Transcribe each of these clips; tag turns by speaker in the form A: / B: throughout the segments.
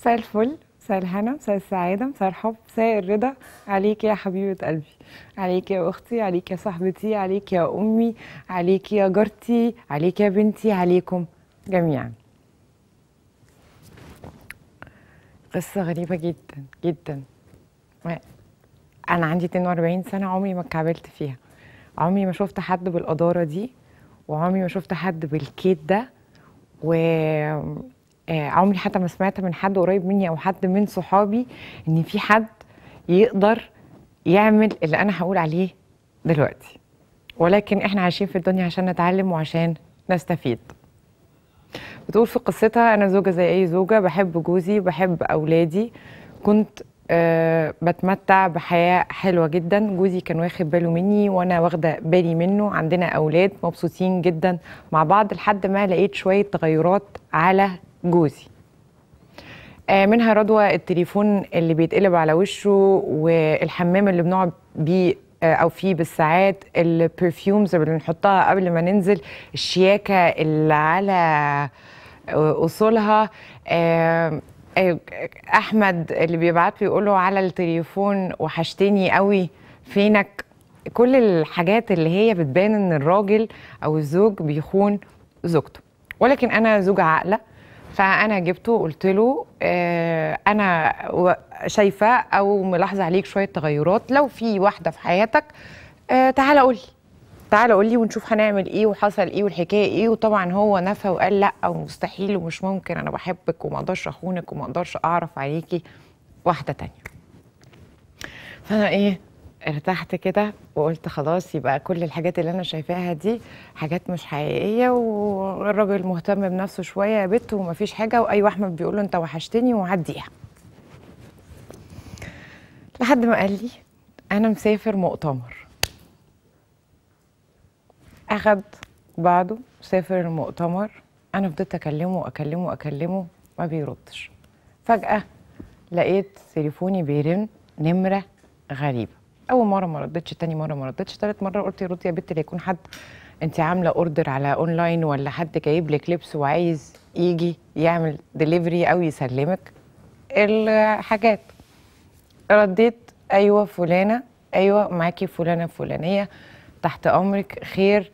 A: مساء الفل، مساء الهنا، مساء السعادة، مساء الحب، مساء الرضا عليك يا حبيبة قلبي، عليك يا أختي، عليك يا صاحبتي، عليك يا أمي، عليك يا جارتي، عليك يا بنتي، عليكم جميعا. قصة غريبة جدا جدا. أنا عندي 42 سنة، عمري ما اتكعبلت فيها، عمري ما شفت حد بالقدارة دي، وعمري ما شفت حد بالكيت ده، و عمري حتى ما سمعت من حد قريب مني او حد من صحابي ان في حد يقدر يعمل اللي انا هقول عليه دلوقتي. ولكن احنا عايشين في الدنيا عشان نتعلم وعشان نستفيد. بتقول في قصتها: انا زوجة زي اي زوجة، بحب جوزي، بحب اولادي، كنت بتمتع بحياة حلوة جدا، جوزي كان واخد باله مني وانا واخدة بالي منه، عندنا اولاد مبسوطين جدا مع بعض، لحد ما لقيت شوية تغيرات على جوزي. منها رضوى التليفون اللي بيتقلب على وشه، والحمام اللي بنقعد بيه او فيه بالساعات، البرفيومز اللي بنحطها قبل ما ننزل، الشياكة اللي على اصولها، احمد اللي بيبعت له يقول له على التليفون وحشتني قوي، فينك. كل الحاجات اللي هي بتبان ان الراجل او الزوج بيخون زوجته. ولكن انا زوجة عاقلة، فانا جبته وقلت له انا شايفه او ملاحظه عليك شويه تغيرات، لو في واحده في حياتك تعالى قول لي، تعالى قول لي ونشوف هنعمل ايه وحصل ايه والحكايه ايه. وطبعا هو نفى وقال لا ومستحيل ومش ممكن، انا بحبك وما اقدرش اخونك وما اقدرش اعرف عليكي واحده تانية. فانا ارتحت كده وقلت خلاص، يبقى كل الحاجات اللي انا شايفاها دي حاجات مش حقيقيه، والراجل مهتم بنفسه شويه يا بت ومفيش حاجه، واي واحد بيقول له انت وحشتني وعديها. لحد ما قال لي انا مسافر مؤتمر. اخد بعضه سافر المؤتمر، انا فضلت اكلمه اكلمه اكلمه ما بيردش. فجاه لقيت تليفوني بيرن، نمره غريبه. اول مره ما ردتش، تاني مره ما ردتش، تالت مره قلت يا رد يا بت، لا يكون حد انت عامله اوردر على اونلاين، ولا حد جايب لك لبس وعايز يجي يعمل ديليفري او يسلمك الحاجات. رديت ايوه فلانه، ايوه معاكي فلانه فلانيه، تحت امرك، خير.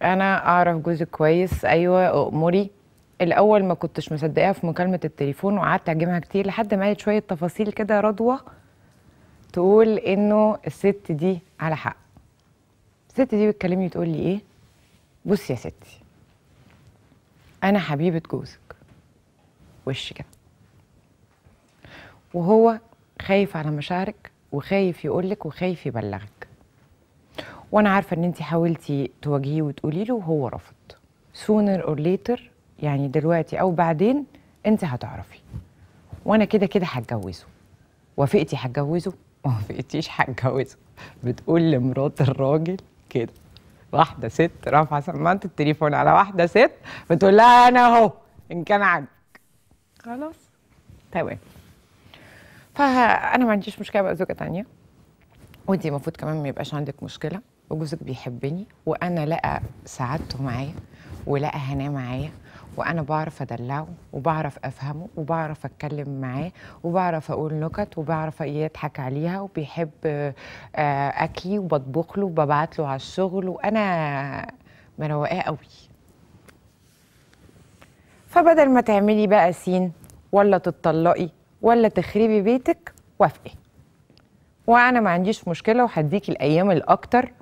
A: انا اعرف جوزك كويس، ايوه اموري. الاول ما كنتش مصدقاها في مكالمه التليفون، وقعدت اجيبها كتير لحد ما قالت شويه تفاصيل كده رضوى تقول انه الست دي على حق. الست دي بتكلمني تقول لي ايه؟ بصي يا ستي، انا حبيبه جوزك وش كده، وهو خايف على مشاعرك وخايف يقولك وخايف يبلغك، وانا عارفه ان انت حاولتي تواجهيه وتقولي له وهو رفض. sooner or later، يعني دلوقتي او بعدين انت هتعرفي، وانا كده كده هتجوزه. وافقتي هتجوزه، ما وافقتيش هتجوزه. بتقول لمرات الراجل كده. واحده ست رافعه سماعه التليفون على واحده ست بتقول لها انا اهو ان كان عاجبك خلاص تمام. فانا ما عنديش مشكله بقى زوجه تانية، وانتي المفروض كمان ما يبقاش عندك مشكله، وجوزك بيحبني وانا لقى سعادته معايا ولقى هناه معايا، وانا بعرف ادلعه وبعرف افهمه وبعرف اتكلم معاه وبعرف اقول نكت وبعرف يضحك عليها، وبيحب اكلي وبطبخ له وببعت له على الشغل، وانا مروقاه قوي. فبدل ما تعملي بقى سين ولا تتطلقي ولا تخربي بيتك، وافقي، وانا ما عنديش مشكله وهديكي الايام الاكتر.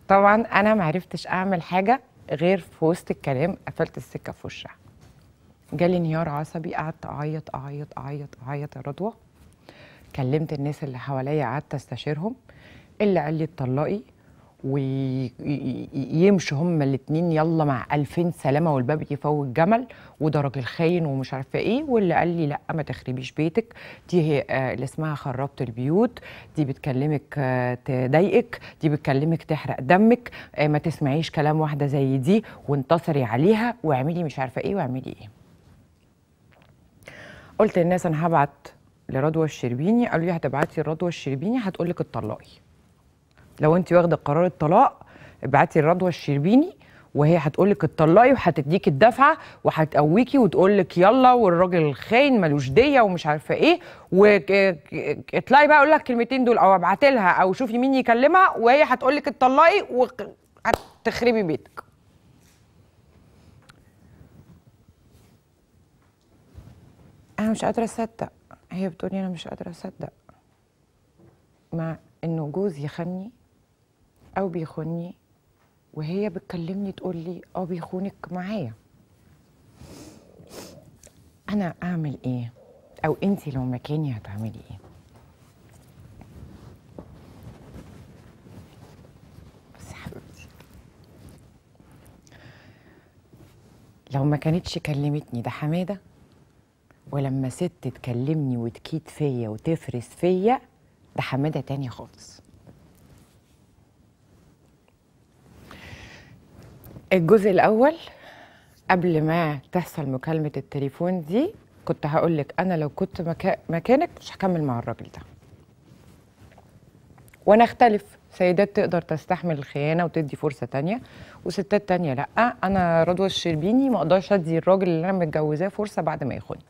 A: طبعا انا ما عرفتش اعمل حاجه غير في وسط الكلام قفلت السكه في وشها. جالي انهيار عصبي، قعدت اعيط اعيط اعيط اعيط يا رضوى. كلمت الناس اللي حواليا، قعدت استشيرهم، اللي قال لي اتطلقي ويمشوا هما الاتنين يلا مع 2000 سلامه والباب يفوت الجمل، وده راجل خاين ومش عارفه ايه، واللي قال لي لا ما تخربيش بيتك، دي هي اللي اسمها خربت البيوت، دي بتكلمك تضايقك، دي بتكلمك تحرق دمك، ما تسمعيش كلام واحده زي دي وانتصري عليها واعملي مش عارفه ايه واعملي ايه. قلت للناس انا هبعت لرضوى الشربيني، قالوا لي هتبعتي لرضوى الشربيني هتقول لك اتطلقي، لو انت واخده قرار الطلاق ابعتي لرضوى الشربيني وهي هتقولك اتطلقي وهتديكي الدفعه وهتقويكي وتقولك يلا، والراجل الخاين ملوش ديه ومش عارفه ايه، واطلعي بقى اقول لك الكلمتين دول او ابعت لها او شوفي مين يكلمها، وهي هتقولك اتطلقي وهتخربي بيتك. انا مش قادره اصدق، هي بتقولي انا مش قادره اصدق مع انه جوزي خني او بيخوني، وهي بتكلمني تقول لي بيخونك معايا. انا اعمل ايه؟ او انتي لو مكاني هتعملي ايه؟ بس يا حبيبتي، لو ما كانتش كلمتني ده حماده، ولما ست تكلمني وتكيد فيا وتفرس فيا ده حماده تاني خالص. الجزء الأول قبل ما تحصل مكالمة التليفون دي كنت هقولك أنا لو كنت مكانك مش هكمل مع الراجل ده. وأنا أختلف، سيدات تقدر تستحمل الخيانة وتدي فرصة تانية، وستات تانية لأ. أنا رضوى الشربيني ما أقدرش أدي الراجل اللي أنا متجوزاه فرصة بعد ما يخوني.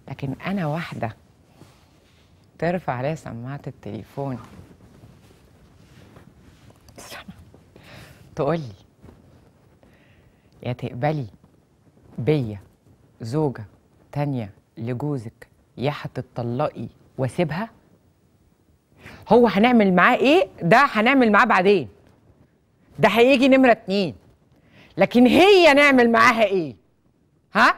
A: لكن أنا واحدة ترفع عليا سماعة التليفون تقولي يا تقبلي بيا زوجة تانية لجوزك يا هتطلقي واسيبها، هو هنعمل معاه ايه؟ ده هنعمل معاه بعدين، ده هيجي نمرة 2. لكن هي نعمل معاها ايه؟ ها؟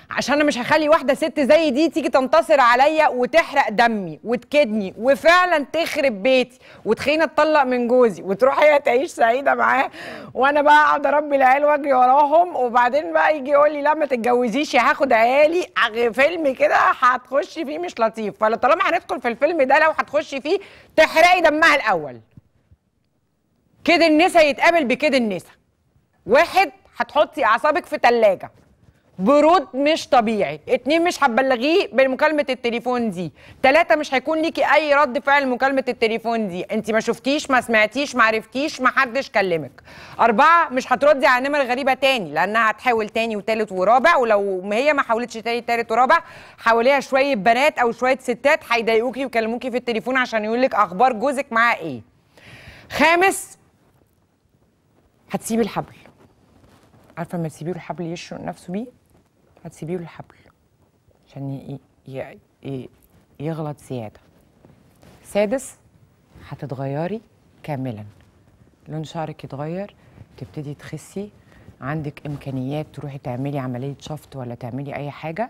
A: عشان انا مش هخلي واحده ست زي دي تيجي تنتصر عليا وتحرق دمي وتكدني وفعلا تخرب بيتي وتخليني اتطلق من جوزي وتروح هي تعيش سعيده معاه، وانا بقى اقعد اربي العيال واجري وراهم، وبعدين بقى يجي يقول لي لا ما تتجوزيش هاخد عيالي. فيلم كده هتخشي فيه مش لطيف. فطالما هندخل في الفيلم ده لو هتخشي فيه تحرقي دمها الاول. كده النسا يتقابل بكده النسا. واحد، هتحطي اعصابك في تلاجة برود مش طبيعي. 2، مش هتبلغيه بمكالمة التليفون دي. 3، مش هيكون ليكي اي رد فعل مكالمة التليفون دي، انت ما شفتيش ما سمعتيش ما عرفتيش ما حدش كلمك. 4، مش هتردي على نمر غريبة تاني لانها هتحاول تاني وتالت ورابع، ولو هي ما حاولتش تاني تالت ورابع حاوليها شوية بنات او شوية ستات هيضايقوكي ويكلموكي في التليفون عشان يقولك اخبار جوزك معاه ايه. 5، هتسيبي الحبل. عارفة لما تسيبيه الحبل يشرق نفسه بيه؟ هتسيبيه الحبل عشان يغلط زيادة. 6، هتتغيري كاملا، لون شعرك يتغير، تبتدي تخسي، عندك إمكانيات تروحي تعملي عملية شفط ولا تعملي أي حاجة،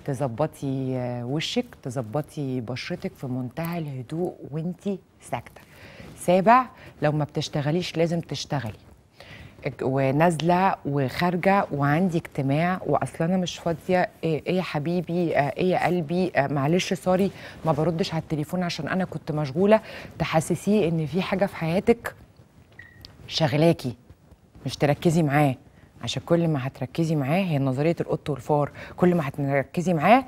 A: تظبطي وشك، تظبطي بشرتك في منتهى الهدوء وانتي ساكتة. 7، لو ما بتشتغليش لازم تشتغلي، ونازله وخارجه وعندي اجتماع واصلا انا مش فاضيه. ايه يا حبيبي، ايه يا قلبي، معلش سوري ما بردش على التليفون عشان انا كنت مشغوله. تحسسيه ان في حاجه في حياتك شغلاكي، مش تركزي معاه، عشان كل ما هتركزي معاه، هي نظريه القط والفار، كل ما هتركزي معاه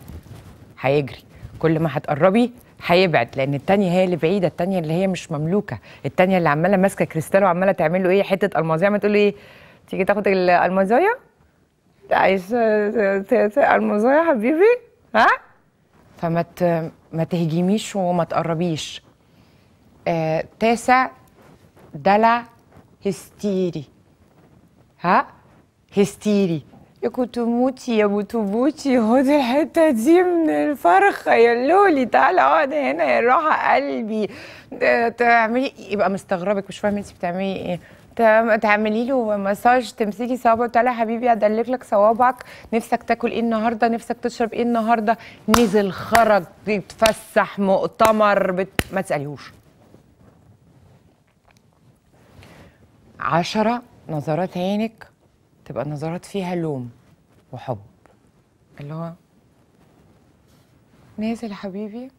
A: هيجري، كل ما هتقربي هيبعد، لان التانية هي اللي بعيده، التانية اللي هي مش مملوكه، التانية اللي عماله ماسكه كريستال وعماله تعمل له ايه حته المازيه، ما تقول له ايه تيجي تاخد المازيه، عايز المازيه يا حبيبي، ها؟ فما ما تهجميش وما تقربيش. 9، دلع هستيري، ها؟ هستيري، يا كنت موتي يا بوتي خدي الحته دي من الفرخه يا لولي، تعالى اقعدي هنا يا راحه قلبي. تعملي يبقى مستغربك مش فاهمه انت بتعملي ايه. تعملي له مساج، تمسكي صوابعه، تعالى يا حبيبي ادلك لك صوابعك، نفسك تاكل ايه النهارده، نفسك تشرب ايه النهارده، نزل خرج بيتفسح مؤتمر ما تساليهوش. 10، نظرات عينك تبقى نظرات فيها لوم وحب، اللي هو نازل يا حبيبي،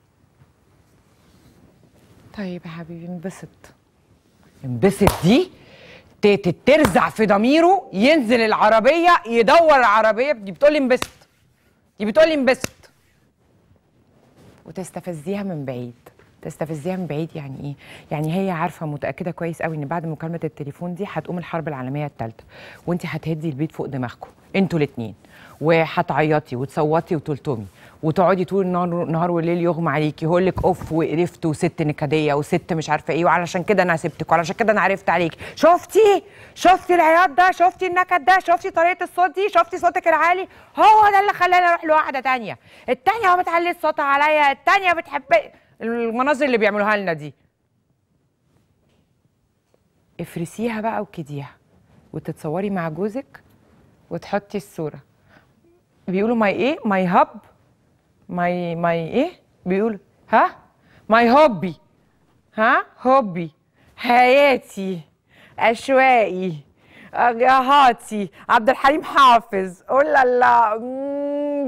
A: طيب يا حبيبي انبسط. انبسط دي ترزع في ضميره، ينزل العربيه يدور العربيه، دي بتقولي انبسط، دي بتقولي انبسط، وتستفزيها من بعيد، تستفزيها من بعيد يعني ايه؟ يعني هي عارفه متاكده كويس قوي ان بعد مكالمه التليفون دي هتقوم الحرب العالميه الثالثه، وانت هتهدي البيت فوق دماغكم انتوا الاثنين، وهتعيطي وتصوتي وتلطمي وتقعدي طول النهار نهار وليل يغمى عليكي، هقول لك اوف وقرفت وست نكديه وست مش عارفه ايه، وعلشان كده انا سبتك وعلشان كده انا عرفت عليك. شفتي العياط ده؟ شفتي النكد ده؟ شفتي طريقه الصوت دي؟ شفتي صوتك العالي؟ هو ده اللي خلاني اروح لواحده تانيه. التانيه هو بتعلي صوتها عليا، التانيه بتحب المناظر اللي بيعملوها لنا دي. افرسيها بقى وكديها وتتصوري مع جوزك وتحطي الصوره. بيقولوا ماي ايه؟ ماي هاب، ماي ايه بيقولوا؟ ها؟ ماي هوبي، ها؟ هوبي، حياتي، اشواقي، هاتي، عبد الحليم حافظ، قول لا،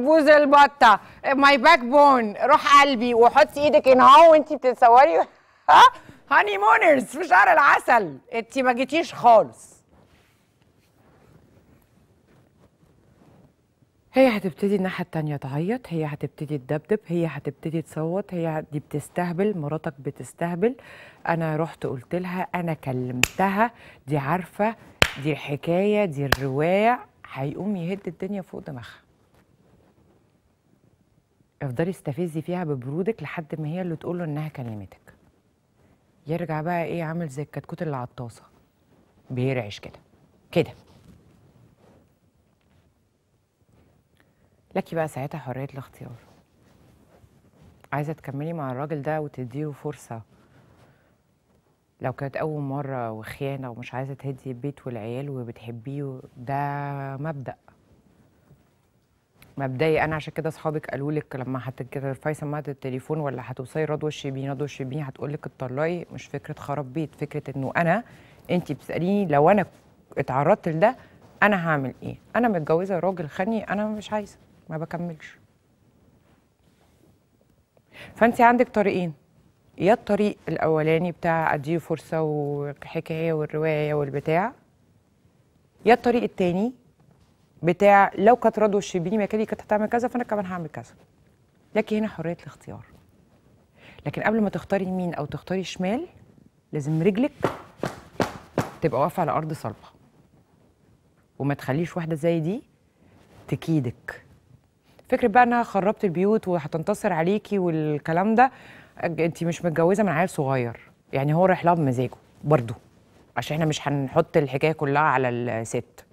A: بوز البطه، ماي باك بون، روح قلبي، وحطي ايدك هنا اهو وانتي بتتصوري. ها؟ هاني مونرز في شهر العسل، انتي ما جيتيش خالص. هي هتبتدي الناحية التانية تعيط، هي هتبتدي تدبدب، هي هتبتدي تصوت، هي دي بتستهبل، مراتك بتستهبل. أنا رحت قلت لها، أنا كلمتها، دي عارفة، دي الحكاية، دي الرواية. هيقوم يهد الدنيا فوق دماغها. افضلي استفزي فيها ببرودك لحد ما هي اللي تقوله إنها كلمتك. يرجع بقى إيه، عامل زي الكتكوت اللي على الطاسة، بيرعش كده كده. لكي بقى ساعتها حرية الاختيار. عايزة تكملي مع الراجل ده وتديله فرصة، لو كانت أول مرة وخيانة ومش عايزة تهدي البيت والعيال وبتحبيه، ده مبدئي. أنا عشان كده أصحابك قالوا لك لما هترفعي سماعة التليفون ولا هتوصلي رضوى الشربيني، رضوى الشربيني هتقول لك اتطلقي. مش فكرة خراب بيت، فكرة إنه أنت بتسأليني لو أنا اتعرضت لده أنا هعمل إيه؟ أنا متجوزة راجل خاني، أنا مش عايزة، ما بكملش. فأنت عندك طريقين، يا الطريق الاولاني بتاع اديه فرصه والحكايه والروايه والبتاع، يا الطريق التاني بتاع لو كانت رضوى الشربيني مكاني كانت هتعمل كذا فانا كمان هعمل كذا. لكن هنا حريه الاختيار. لكن قبل ما تختاري يمين او تختاري شمال لازم رجلك تبقى واقفه على ارض صلبه، وما تخليش واحده زي دي تكيدك. فكره بقى انها خربت البيوت وهتنتصر عليكي والكلام ده، انت مش متجوزه من عيل صغير، يعني هو رايح لها بمزاجه برضه، عشان احنا مش هنحط الحكايه كلها على الست.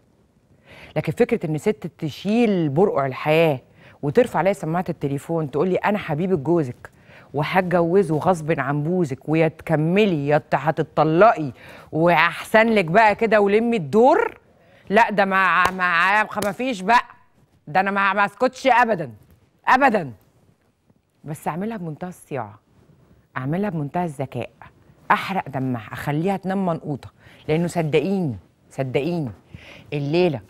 A: لكن فكره ان ست تشيل برقع الحياه وترفع عليا سماعه التليفون تقول لي انا حبيبه جوزك وهتجوزه غصب عن بوزك، ويا تكملي يا هتتطلقي واحسن لك بقى كده ولمي الدور، لا ده ما فيش بقى، ده انا ما اسكتش ابدا ابدا. بس اعملها بمنتهى الصياعه، اعملها بمنتهى الذكاء، احرق دمها، اخليها تنام منقوطه. لانه صدقيني الليله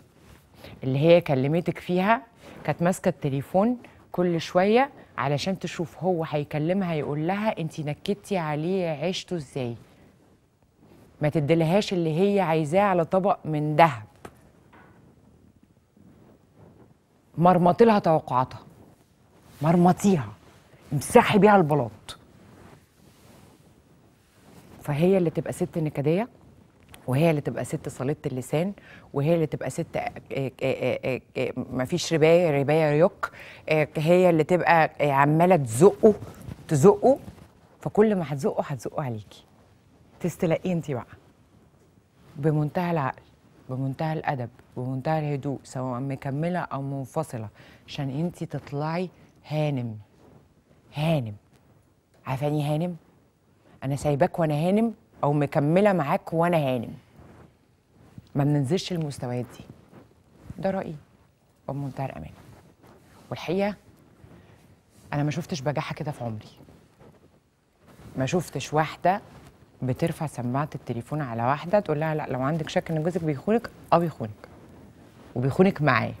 A: اللي هي كلمتك فيها كانت ماسكه التليفون كل شويه علشان تشوف هو هيكلمها يقول لها انت نكدتي عليه عيشته ازاي. ما تديلهاش اللي هي عايزاه على طبق من ذهب، مرمطي لها توقعاتها، مرمطيها، امسحي بيها البلاط. فهي اللي تبقى ست نكديه، وهي اللي تبقى ست صليبة اللسان، وهي اللي تبقى ست مفيش رباية ريوك، هي اللي تبقى عمالة تزقه. فكل ما هتزقه عليكي. تستلقيه انت بقى بمنتهى العقل، بمنتهى الأدب، بمنتهى الهدوء، سواء مكملة أو منفصلة، عشان انت تطلعي هانم. عارفاني هانم؟ أنا سايباك وأنا هانم، أو مكملة معاك وأنا هانم. ما بننزلش المستويات دي. ده رأيي بمنتهى الأمان. والحقيقة أنا ما شفتش بجاحة كده في عمري. ما شفتش واحدة بترفع سماعة التليفون على واحدة تقول لها لا، لو عندك شك إن جوزك بيخونك، بيخونك وبيخونك معاه،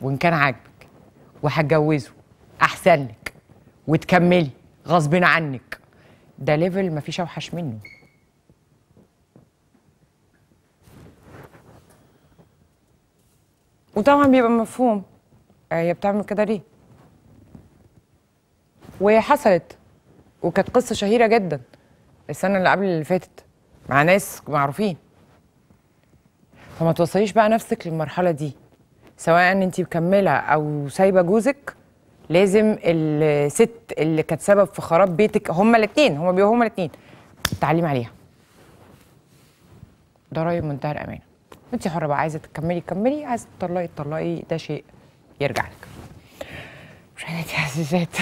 A: وإن كان عاجبك وهتجوزه أحسن لك وتكملي غصب عنك. ده ليفل مفيش أوحش منه. وطبعا بيبقى مفهوم هي بتعمل كده ليه، وهي حصلت وكانت قصه شهيره جدا السنه اللي قبل اللي فاتت مع ناس معروفين. فما توصليش بقى نفسك للمرحله دي، سواء انت مكمله او سايبه جوزك. لازم الست اللي كانت سبب في خراب بيتك، هما الاثنين تعليم عليها. ده رايي بمنتهى الامانه. انت حره بقى، عايزه تكملي كملي، عايزه تطلقي ده شيء يرجع لك. مشاهداتي عزيزات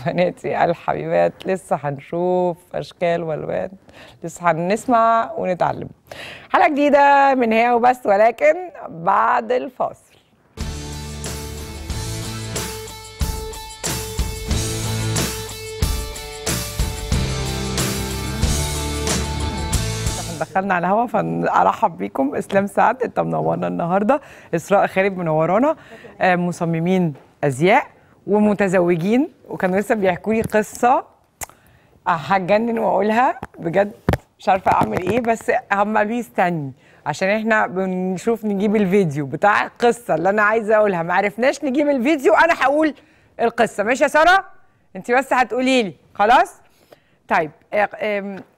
A: بناتي الحبيبات، لسه هنشوف اشكال والوان، لسه هنسمع ونتعلم. حلقه جديده من هي وبس، ولكن بعد الفاصل. دخلنا على الهوا فارحب بيكم. اسلام سعد انت منورنا النهارده، اسراء خالد منورانا، مصممين ازياء ومتزوجين، وكانوا لسه بيحكوا لي قصه هتجنن واقولها بجد، مش عارفه اعمل ايه، بس هم قالوا لي استني عشان احنا بنشوف نجيب الفيديو بتاع القصه اللي انا عايزه اقولها، ما عرفناش نجيب الفيديو، انا هقول القصه. ماشي يا ساره؟ انت بس هتقولي لي خلاص؟ طيب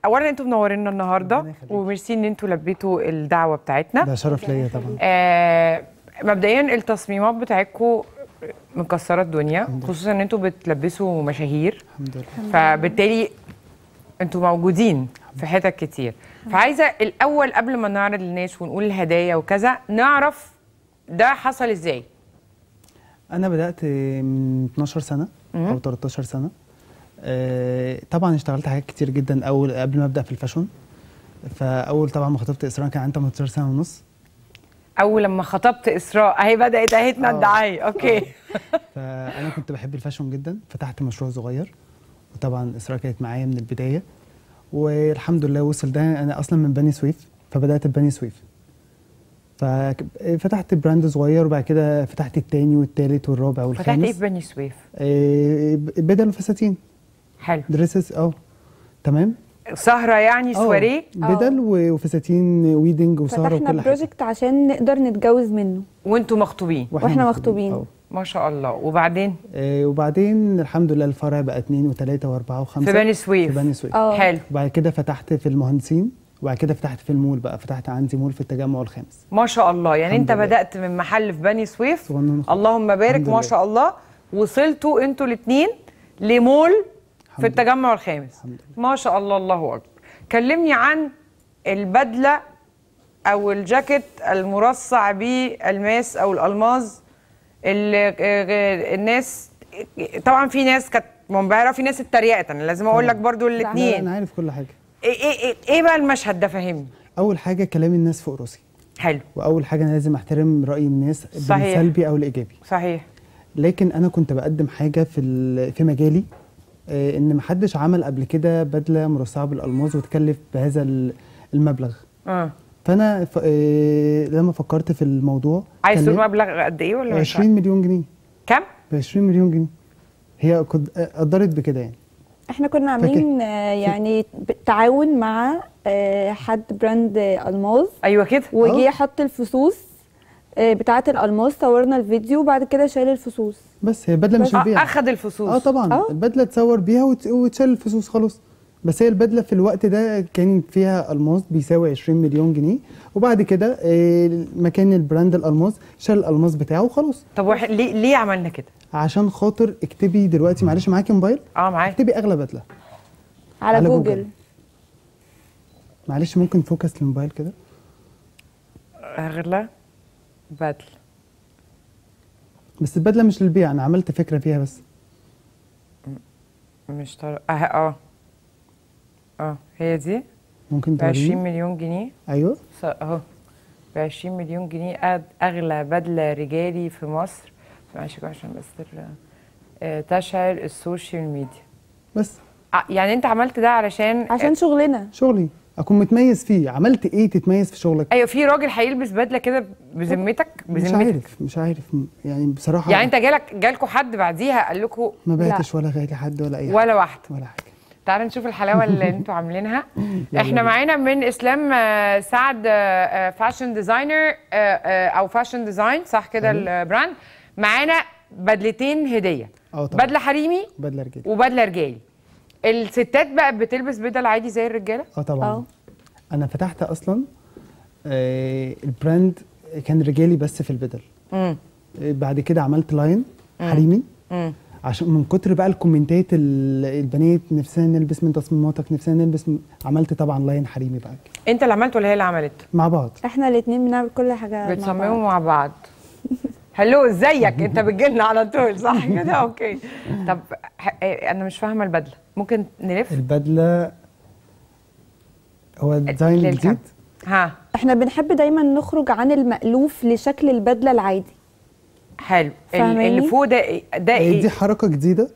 A: اولا انتوا منورينا النهارده وميرسي ان انتوا لبيتوا الدعوه بتاعتنا.
B: ده شرف ليا طبعا.
A: مبدئيا التصميمات بتاعتكم مكسره الدنيا، خصوصا ان انتوا بتلبسوا مشاهير.
B: الحمد لله.
A: فبالتالي انتوا موجودين في حتت كتير. فعايزه الاول قبل ما نعرض للناس ونقول الهدايا وكذا، نعرف ده حصل ازاي.
B: انا بدات من 12 سنه او 13 سنه. طبعا اشتغلت حاجات كتير جدا قبل ما ابدا في الفاشون. فاول طبعا ما خطبت اسراء كان عندي 18 سنه ونص.
A: اول لما خطبت اسراء اهي بدات اهتنا الدعايه. اوكي.
B: فانا كنت بحب الفاشون جدا، فتحت مشروع صغير، وطبعا اسراء كانت معايا من البدايه، والحمد لله وصل ده. انا اصلا من بني سويف، فبدات ببني سويف، ففتحت براند صغير، وبعد كده فتحت التاني والتالت والرابع والخامس.
A: فتحت ايه في بني سويف؟
B: بدل وفساتين.
A: حلو.
B: دريسز تمام.
A: سهره يعني سواريه.
B: بدل وفساتين ويدنج وسهره وكل حاجه.
C: فتحنا بروجكت عشان نقدر نتجوز منه
A: وانتوا مخطوبين.
C: واحنا مخطوبين.
A: ما شاء الله. وبعدين
B: وبعدين الحمد لله الفرع بقى 2 و3 و4 و5
A: في بني سويف.
B: في بني سويف.
A: حلو.
B: وبعد كده فتحت في المهندسين، وبعد كده فتحت في المول بقى، فتحت عندي مول في التجمع الخامس.
A: ما شاء الله. يعني انت بدأت من محل في بني سويف، اللهم بارك ما شاء الله، وصلتوا انتوا الاثنين لمول في التجمع الخامس. ما شاء الله، الله اكبر. كلمني عن البدله او الجاكيت المرصع بالماس او الالماظ اللي الناس طبعا في ناس كانت منبهره، في ناس اتريقت. انا لازم اقول لك برضو الاثنين.
B: انا عارف كل حاجه.
A: ايه بقى المشهد ده؟ فهمني.
B: اول حاجه كلام الناس فوق راسي.
A: حلو.
B: واول حاجه انا لازم احترم راي الناس، بالسلبي او الايجابي.
A: صحيح.
B: لكن انا كنت بقدم حاجه في مجالي، ان محدش عمل قبل كده بدله مرصعه بالالماظ وتكلف بهذا المبلغ. فانا لما فكرت في الموضوع،
A: عايز تقول مبلغ قد ايه ولا
B: 20 مليون جنيه.
A: كم؟
B: ب 20 مليون جنيه. هي قدرت بكده يعني.
C: احنا كنا عاملين يعني تعاون مع حد براند الماظ.
A: ايوه كده.
C: وجي حط الفصوص بتاعه الالماظ، صورنا الفيديو وبعد كده شال الفصوص.
B: بس هي بدله مش البيع.
A: اخد الفصوص.
B: طبعا. البدله تصور بيها وتشال الفصوص خلاص. بس هي البدله في الوقت ده كان فيها الماظ بيساوي 20 مليون جنيه، وبعد كده مكان البراند الالماظ شال الالماظ بتاعه وخلاص.
A: طب ليه عملنا كده؟
B: عشان خاطر اكتبي دلوقتي، معلش معاكي موبايل؟
A: معايا.
B: اكتبي اغلى بدله
C: على جوجل.
B: معلش ممكن فوكس الموبايل كده.
A: اغلى بدله.
B: بس البدله مش للبيع، انا عملت فكره فيها بس.
A: مش هي دي
B: ممكن
A: ب 20 مليون جنيه.
B: ايوه
A: اهو ب 20 مليون جنيه اغلى بدله رجالي في مصر. ماشي عشان بس تشعل السوشيال ميديا
B: بس.
A: يعني انت عملت ده عشان
B: شغلي اكون متميز فيه. عملت ايه تتميز في شغلك؟
A: ايوه. في راجل هيلبس بدله كده بذمتك؟
B: مش عارف يعني بصراحه.
A: يعني انت جالكوا حد بعديها قال لكم؟
B: ما بعتش ولا جالي حد ولا اي حاجه
A: ولا واحده
B: ولا حاجه.
A: تعالوا نشوف الحلاوه اللي انتوا عاملينها. احنا معانا من اسلام سعد فاشن ديزاينر او فاشن ديزاين، صح كده البراند. معانا بدلتين هديه. بدله حريمي
B: بدله رجالي
A: وبدله رجالي. الستات بقى بتلبس بدل عادي زي الرجاله؟
B: طبعا. انا فتحت اصلا البراند كان رجالي بس في البدل. بعد كده عملت لاين حريمي. عشان من كتر بقى الكومنتات البنات نفسنا نلبس من تصميماتك، نفسنا نلبس عملت طبعا لاين حريمي بقى.
A: انت اللي عملت ولا هي اللي عملت؟
B: مع بعض.
C: احنا الاثنين بنعمل كل حاجه
A: بتصمموا مع بعض. هلو ازيك؟ انت بتجيلنا على طول صح كده؟ اوكي. طب انا مش فاهمه البدله، ممكن نلف؟
B: البدله هو ديزاين جديد.
C: احنا بنحب دايما نخرج عن المألوف لشكل البدله العادي.
A: حلو. اللي فوق ده ايه؟
B: دي حركه جديده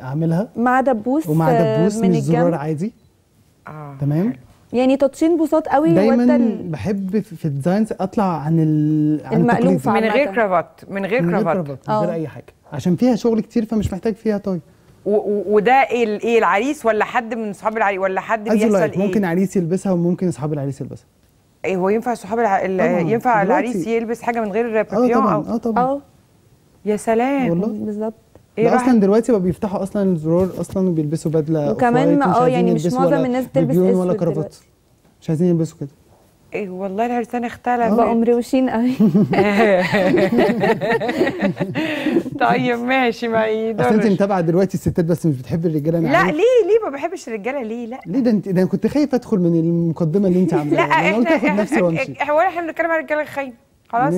B: عاملها
C: مع دبوس
B: ومع دبوس
C: من
B: مش زرار عادي. تمام.
C: يعني تاتشين بوصات قوي.
B: دايما بحب في الديزاينز اطلع عن
C: المألوف،
A: من غير كرافات. من
B: غير اي حاجه، عشان فيها شغل كتير فمش محتاج فيها طاي.
A: وده ايه العريس ولا حد من اصحاب العريس ولا حد بيحصل ايه؟
B: ممكن عريس يلبسها وممكن اصحاب العريس يلبسها.
A: هو ينفع صحاب ينفع العريس يلبس حاجه من غير بابيون؟
B: طبعا.
A: يا سلام
B: والله
C: بالظبط.
B: اصلا دلوقتي بقى بيفتحوا اصلا الزرار اصلا وبيلبسوا بدله،
C: وكمان يعني مش معظم الناس بتلبس اسود
B: ولا كرافات، مش عايزين يلبسوا كده.
A: ايه والله العرسان اختلف،
C: بقوا مروشين قوي.
A: طيب ماشي، ما يضرش.
B: اصل انت متابعه دلوقتي الستات بس مش بتحب الرجاله.
A: لا ليه ما بحبش الرجاله؟ ليه
B: ده انا كنت خايفه ادخل من المقدمه اللي انت عاملاها.
A: لا
B: انا قلت اخد نفسي وامشي.
A: احنا بنتكلم عن الرجاله الخاينه خلاص.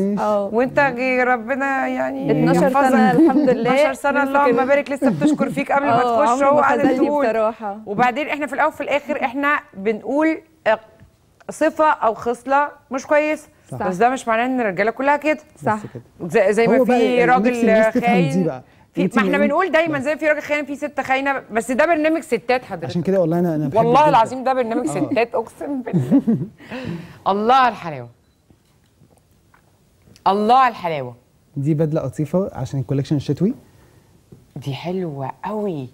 A: وانت ربنا يعني
C: 12 سنه الحمد لله.
A: 12 سنه اللهم بارك، لسه بتشكر فيك قبل ما تخش. هو قاعد تقول
C: بصراحه.
A: وبعدين احنا في الاول وفي الاخر احنا بنقول صفه او خصله مش كويس، بس ده مش معناه ان الرجاله كلها كده.
C: صح.
A: زي ما في راجل خاين،
B: ما
A: احنا بنقول دايما زي في راجل خاين في ست خاينه، بس ده برنامج ستات حضرتك.
B: عشان كده والله انا بحب
A: والله العظيم ده برنامج ستات، اقسم بالله. الله على الحلاوه، الله على الحلاوه.
B: دي بدله قطيفه عشان الكوليكشن الشتوي.
A: دي حلوه قوي،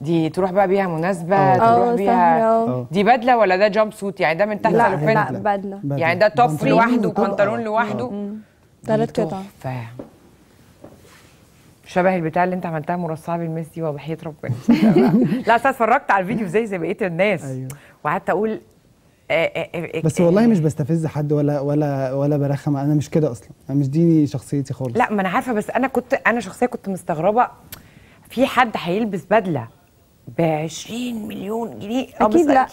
A: دي تروح بقى بيها مناسبه، تروح بيها. دي بدله ولا ده جامب سوت؟ يعني ده من تحت
C: لا بدله.
A: يعني ده توب لوحده وبنطلون لوحده.
C: 3 قطع.
A: شبه البتاع اللي انت عملتها مرصعه بالمس دي، وضحيه ربنا. لا اصل اتفرجت على الفيديو زي بقيه الناس.
B: ايوه.
A: وقعدت اقول
B: بس والله مش بستفز حد ولا برخم. انا مش كده اصلا، انا مش دي شخصيتي خالص.
A: لا ما انا عارفه، بس انا شخصيا كنت مستغربه في حد هيلبس بدله ب 20 مليون جنيه.
C: اكيد لا.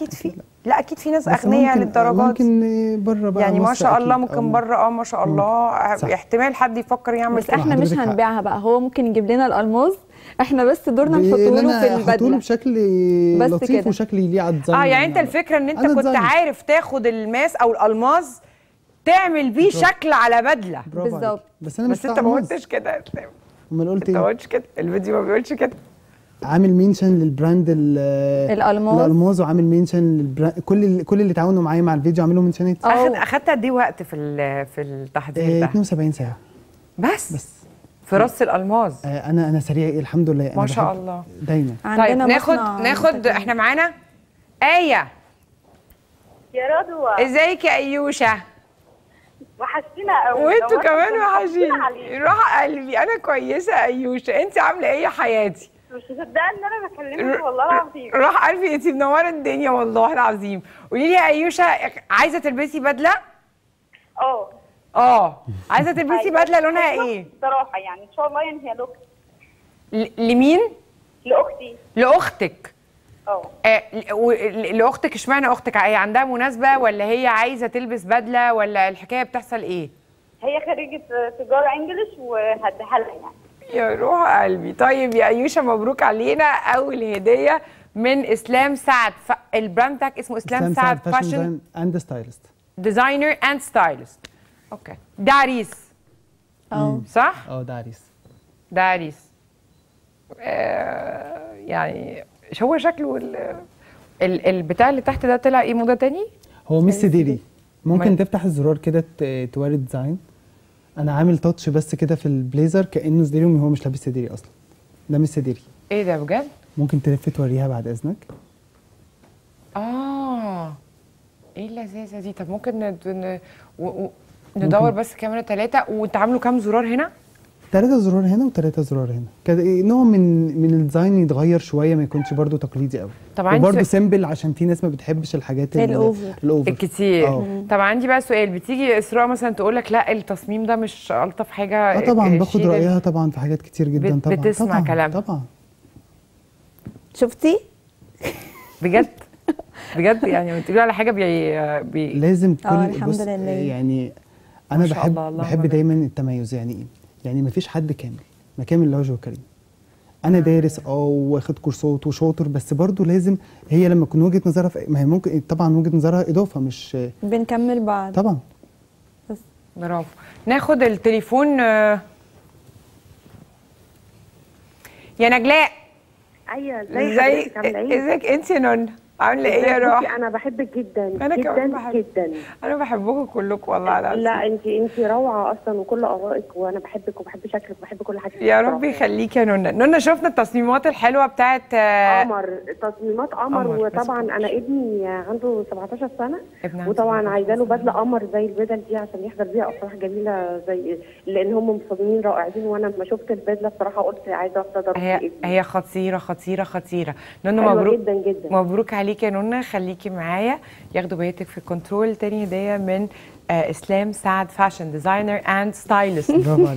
A: لا اكيد في ناس اغنياء للدرجات.
B: ممكن بره بقى
A: يعني ما شاء الله ممكن بره ما شاء الله. احتمال حد يفكر يعمل
C: بس احنا مش هنبيعها بقى. هو ممكن يجيب لنا الالماظ، احنا بس دورنا نحطه له في البدله، نحطه له
B: بشكل لطيف وشكل يليق على الديزاين.
A: يعني انت الفكره ان انت كنت عارف تاخد الماس او الالماظ تعمل بيه شكل على بدله.
C: بالظبط.
B: بس انا مش
A: انت ما قلتش كده يا اسلام.
B: امال قلت ايه؟
A: انت ما قلتش كده، الفيديو ما بيقولش كده.
B: عامل مينشن للبراند الالماظ، وعامل مينشن للبراند كل اللي تعاونوا معايا مع الفيديو عاملوا منشنات.
A: اخدت قد ايه وقت في التحضير ده؟
B: 72 ساعه
A: بس في رص الالماظ.
B: انا سريع الحمد لله.
A: ما شاء الله
B: دايما.
A: طيب ناخد احنا معانا آية.
D: يا رضوى
A: ازيك يا ايوشه؟
D: وحشتينا قوي.
A: وانتوا كمان وحشين. روح قلبي انا كويسه ايوشه، انت عامله ايه يا حياتي؟
D: مش مصدقه ان انا بكلمك والله العظيم.
A: روح قلبي، انت منوره الدنيا والله العظيم. قولي لي يا ايوشه، عايزه تلبسي بدله؟ عايزه تلبسي بدله لونها ايه؟
D: بصراحه يعني ان شاء الله يعني هي لاختي.
A: لمين؟
D: لاختي.
A: لاختك؟ لاختك اشمعنى اختك؟ هي عندها مناسبه ولا هي عايزه تلبس بدله ولا الحكايه بتحصل ايه؟
D: هي خريجه تجاره انجلش وهديها لها يعني.
A: يا روح قلبي. طيب يا ايوشه مبروك علينا اول هديه من اسلام سعد. البراند بتاعك اسمه اسلام سعد فاشن
B: اند ستايلست،
A: ديزاينر اند ستايلست. اوكي. ده عريس صح؟
B: ده عريس.
A: ده عريس. يعني هو شكله البتاع اللي تحت ده طلع ايه موضه تاني؟
B: هو مش سديري. ممكن تفتح الزرار كده توري ديزاين. انا عامل تاتش بس كده في البليزر كانه سديري، وهو مش لابس سديري اصلا. ده مش سديري.
A: ايه ده بجد؟
B: ممكن تلف توريها بعد اذنك.
A: ايه اللذاذه دي؟ طب ممكن ندور بس كاميرا 3. وانت عامله كام زرار هنا؟
B: 3 زرار هنا و3 زرار هنا، كده نوع من الديزاين يتغير شويه، ما يكونش برضو تقليدي قوي.
A: طبعا
B: وبرضو سيمبل عشان في ناس ما بتحبش الحاجات
C: الاوفر
A: الكتير. طب عندي بقى سؤال، بتيجي اسراء مثلا تقول لك لا التصميم ده مش الطف حاجه؟
B: طبعا باخد رايها طبعا في حاجات كتير جدا. طبعا
A: بتسمع كلام
B: طبعا.
C: شفتي
A: بجد بجد يعني بتقولي على حاجه
B: لازم كل
C: الحمد لله.
B: يعني انا بحب دايما التميز. يعني ايه؟ يعني ما فيش حد كامل، ما كامل الا وجه كريم. انا دارس واخد كورسات وشاطر، بس برضو لازم هي لما تكون وجهه نظرها ما هي ممكن طبعا وجهه نظرها اضافه، مش
C: بنكمل بعض
B: طبعا.
C: بس
A: برافو. ناخد التليفون. يا نجلاء.
E: ايوه ازيك عامله ايه؟
A: ازيك انت يا نونا؟ عامله ايه يا روح؟
E: انا بحبك جدا
A: أنا
E: جدا جدا.
A: انا بحبكم كلكم والله العظيم.
E: لا انت روعه اصلا، وكل ارائك، وانا بحبك وبحب شكلك وبحب كل حاجه.
A: يا رب يخليك يا نونا. نونا شفنا التصميمات الحلوه بتاعت
E: قمر، تصميمات قمر. وطبعا انا ابني عنده 17 سنه، وطبعا عايزه له بدله قمر زي البدل دي عشان يحضر بيها افراح جميله، زي لان هم مصممين رائعين. وانا لما شفت البدله بصراحه قلت عايزه احضر.
A: هي خطيره خطيره خطيره. نونا مبروك
E: جدا جدا.
A: مبروك عليك يا نونا. خليكي معايا ياخدوا بيتك في كنترول. تاني هديه من اسلام سعد، فاشن ديزاينر اند ستايلست.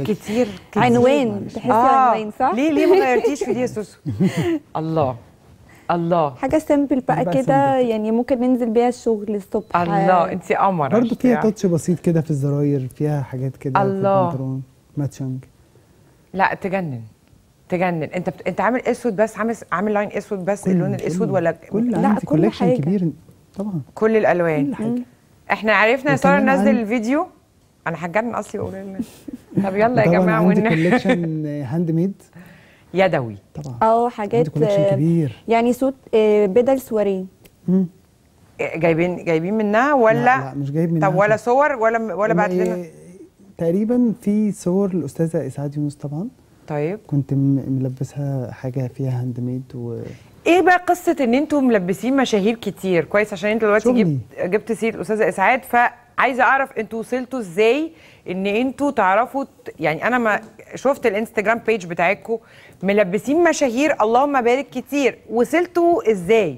A: كتير
C: عنوان تحسي عنوان صح؟
A: ليه ما غيرتيش في دي يا سوسو؟ الله
C: حاجه سيمبل بقى كده، يعني ممكن ننزل بيها الشغل الصبح.
A: الله انت قمر.
B: برضه فيها تاتش بسيط كده في الزراير، فيها حاجات كده في البنطلون ماتشنج.
A: لا تجنن. انت عامل اسود بس، عامل لاين اسود بس، اللون الاسود ولا
B: لا كل حاجه كبير طبعا،
A: كل الالوان
B: كل حاجه.
A: احنا عرفنا يا ساره ننزل الفيديو. انا هتجنن اصلي بقول لنا. طب يلا يا جماعه.
B: عندي كوليكشن هاند ميد
C: يدوي
B: طبعا.
C: حاجات
B: كبير.
C: يعني صوت بدل سواريه.
A: جايبين منها ولا
B: لا مش جايب منها.
A: طب ولا صور ولا بعت لنا؟
B: تقريبا في صور الاستاذه اسعاد يونس طبعا.
A: طيب
B: كنت ملبسها حاجه فيها هاند ميد
A: ايه بقى قصه ان انتم ملبسين مشاهير كتير؟ كويس عشان انت دلوقتي جبت سيره الاستاذه اسعاد، فعايزه اعرف انتوا وصلتوا ازاي ان انتوا تعرفوا يعني انا ما شفت الانستجرام بيج بتاعتكم ملبسين مشاهير اللهم بارك كتير، وصلتوا ازاي؟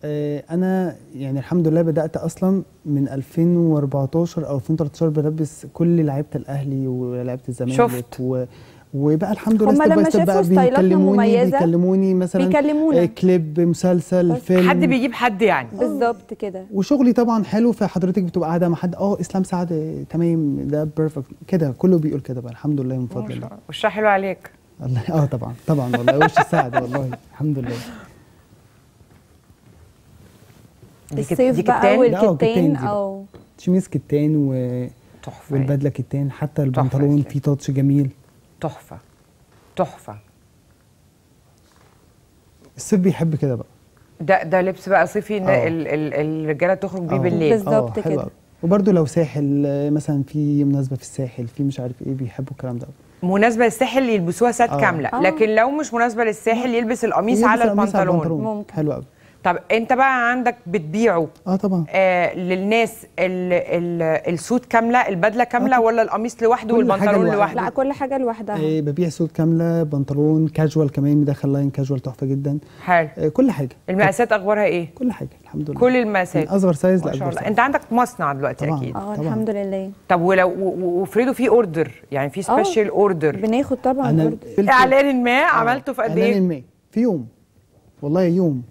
B: انا يعني الحمد لله بدات اصلا من 2014 او 2013 بلبس كل لعيبه الاهلي ولاعيبه الزمالك وبقى الحمد لله
C: لما شافوا
B: ستيب بيكلموني مثلا كليب، مسلسل، فيلم،
A: حد بيجيب حد يعني
C: بالظبط كده.
B: وشغلي طبعا حلو، فحضرتك بتبقى قاعده مع حد اسلام سعد تمام ده بيرفكت كده، كله بيقول كده بقى الحمد لله من فضل الله.
A: وشها حلو عليك
B: الله. طبعا والله وش السعد والله الحمد لله.
C: الصيف بقى والكتان
B: شميس كتان والبدله كتان، حتى البنطلون فيه تاتش جميل. تحفه. الصيف بيحب كده بقى.
A: ده لبس بقى صيفي الرجاله تخرج بيه بالليل.
C: بالظبط كده.
B: وبرده لو ساحل مثلا، في مناسبه في الساحل، في مش عارف ايه، بيحبوا الكلام ده.
A: مناسبه للساحل يلبسوها سات كامله. لكن لو مش مناسبه للساحل يلبس القميص على البنطلون.
C: ممكن.
B: حلو قوي.
A: طب انت بقى عندك بتبيعه
B: طبعا
A: للناس السوت كامله، البدله كامله، ولا القميص لوحده والبنطلون لوحده؟
C: لا كل حاجه لوحدها.
B: ببيع سوت كامله، بنطلون كاجوال كمان، مدخل لاين كاجوال تحفه جدا.
A: حلو.
B: كل حاجه.
A: المقاسات اخبارها ايه؟
B: كل حاجه الحمد لله.
A: كل المقاسات
B: من اصغر سايز لاكبر سايز.
A: انت عندك مصنع دلوقتي
B: طبعًا.
A: اكيد؟
C: الحمد لله.
A: طب ولو وافرضوا في اوردر، يعني في سبيشال اوردر
C: بناخد طبعا
A: اعلان ما عملته في قد ايه؟
B: اعلان ما في يوم، والله يوم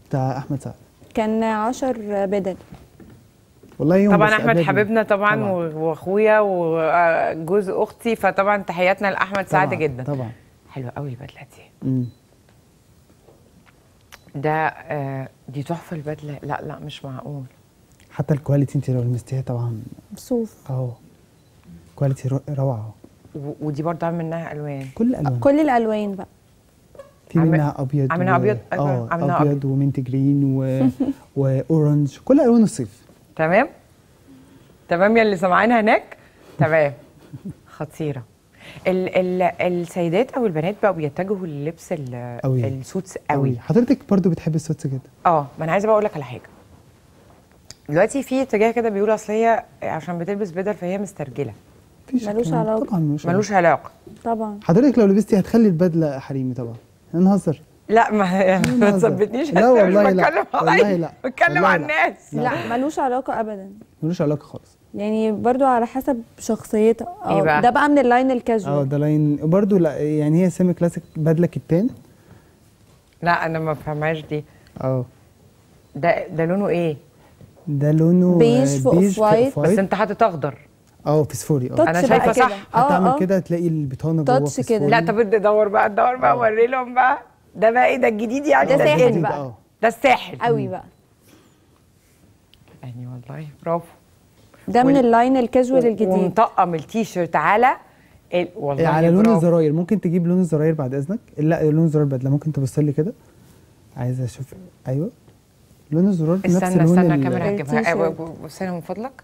B: بتاع احمد سعد
C: كان 10 بدل
B: والله يوم.
A: طبعا احمد حبيبنا طبعا واخويا وجوز اختي، فطبعا تحياتنا لاحمد سعد جدا.
B: طبعا
A: حلوه قوي البدله دي. ده دي تحفه البدله. لا مش معقول.
B: حتى الكواليتي انت لو لمستيها طبعا
C: صوف
B: كواليتي روعه.
A: ودي برضه عامل منها الوان،
C: كل الالوان بقى.
B: في منها ابيض،
A: عاملها ابيض
B: ابيض ومنت جرين واورنج، كل الوان الصيف.
A: تمام يا اللي سامعينها هناك. تمام. خطيره. السيدات او البنات بقوا بيتجهوا للبس السوتس قوي.
B: حضرتك برضو بتحبي السوتس جدا؟
A: ما انا عايزه بقى اقول لك على حاجه. دلوقتي في اتجاه كده بيقول اصل هي عشان بتلبس بدل فهي مسترجله.
C: ملوش علاقه.
B: طبعا
A: ملوش علاقه
C: طبعا.
B: حضرتك لو لبستي هتخلي البدله حريمي طبعا. نهزر.
A: لا ما تثبتنيش.
B: لا والله لا،
A: والله لا، بتكلم عن الناس.
C: لا ملوش علاقه ابدا،
B: ملوش علاقه خالص.
C: يعني برضو على حسب شخصيتها.
A: إيه بقى؟
C: ده بقى من اللاين الكاجوال.
B: ده لاين برضو. لا يعني هي سيمي كلاسيك، بدله كتان.
A: لا انا ما بفهمهاش دي. ده لونه ايه؟
B: ده لونه
C: بيج فوق وايت،
A: بس انت حاطط اخضر.
B: فسفوري.
A: انا شايفه صح.
B: هتعمل كده تلاقي البطانه جوه
C: كده.
A: لا طب دور بقى وري لهم بقى. ده بقى ايه؟ ده الجديد يعني؟
C: ده ساحل بقى.
A: ده الساحل
C: قوي بقى
A: يعني. والله برافو.
C: ده من اللاين الكاجوال الجديد.
A: ومطقم التيشيرت على
B: والله على لون الزراير. ممكن تجيب لون الزراير بعد اذنك. لا لون الزراير بدله. ممكن تبص لي كده. عايزه اشوف. ايوه لون الزرار نفس لون
A: استنى الكاميرا هتجيبها. بص من فضلك.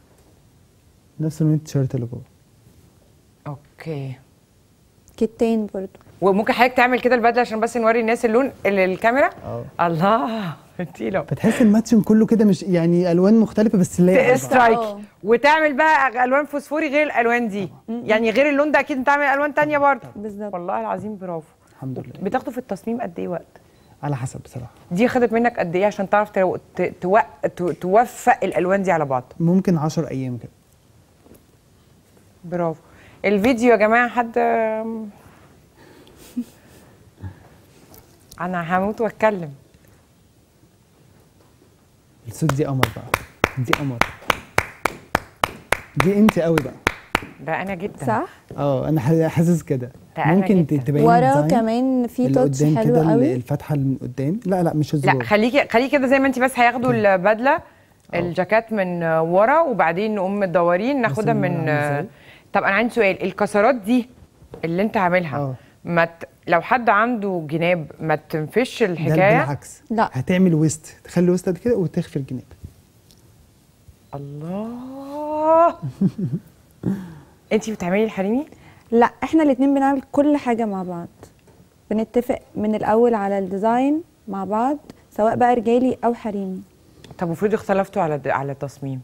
B: نفس لون التيشيرت اللي جوه.
A: اوكي.
C: كتان برضو.
A: وممكن حضرتك تعمل كده البدله عشان بس نوري الناس اللون اللي الكاميرا. الله تقيله.
B: بتحس الماتشن كله كده مش يعني الوان مختلفه بس لايقه
A: سترايك. وتعمل بقى الوان فوسفوري غير الالوان دي. يعني غير اللون ده اكيد تعمل الوان ثانيه برضه.
C: بالظبط.
A: والله العظيم برافو.
B: الحمد لله.
A: بتاخده في التصميم قد ايه وقت؟
B: على حسب بصراحه.
A: دي خدت منك قد ايه عشان تعرف توفق الالوان دي على بعض؟
B: ممكن 10 ايام كده.
A: برافو. الفيديو يا جماعه حد انا هموت واتكلم.
B: الصوت دي قمر بقى. دي قمر. دي انت قوي بقى.
A: ده انا جدا.
C: صح؟
B: انا حاسس كده. ممكن تبين
C: ورا كمان في تاتش حلو قوي.
B: الفتحه اللي من قدام. لا مش الزرار.
A: لا خليكي كده زي ما انت. بس هياخدوا البدله الجاكيت من ورا وبعدين نقوم مدورين ناخدها من. طب انا عندي سؤال. الكسرات دي اللي انت عاملها لو حد عنده جناب ما تنفش الحكايه؟
B: بالعكس.
C: لا
B: هتعمل ويست. تخلي ويست قد كده وتخفي الجناب.
A: الله. انتي بتعملي الحريمي؟
C: لا احنا الاثنين بنعمل كل حاجه مع بعض. بنتفق من الاول على الديزاين مع بعض سواء بقى رجالي او حريمي.
A: طب افرضوا اختلفتوا على التصميم؟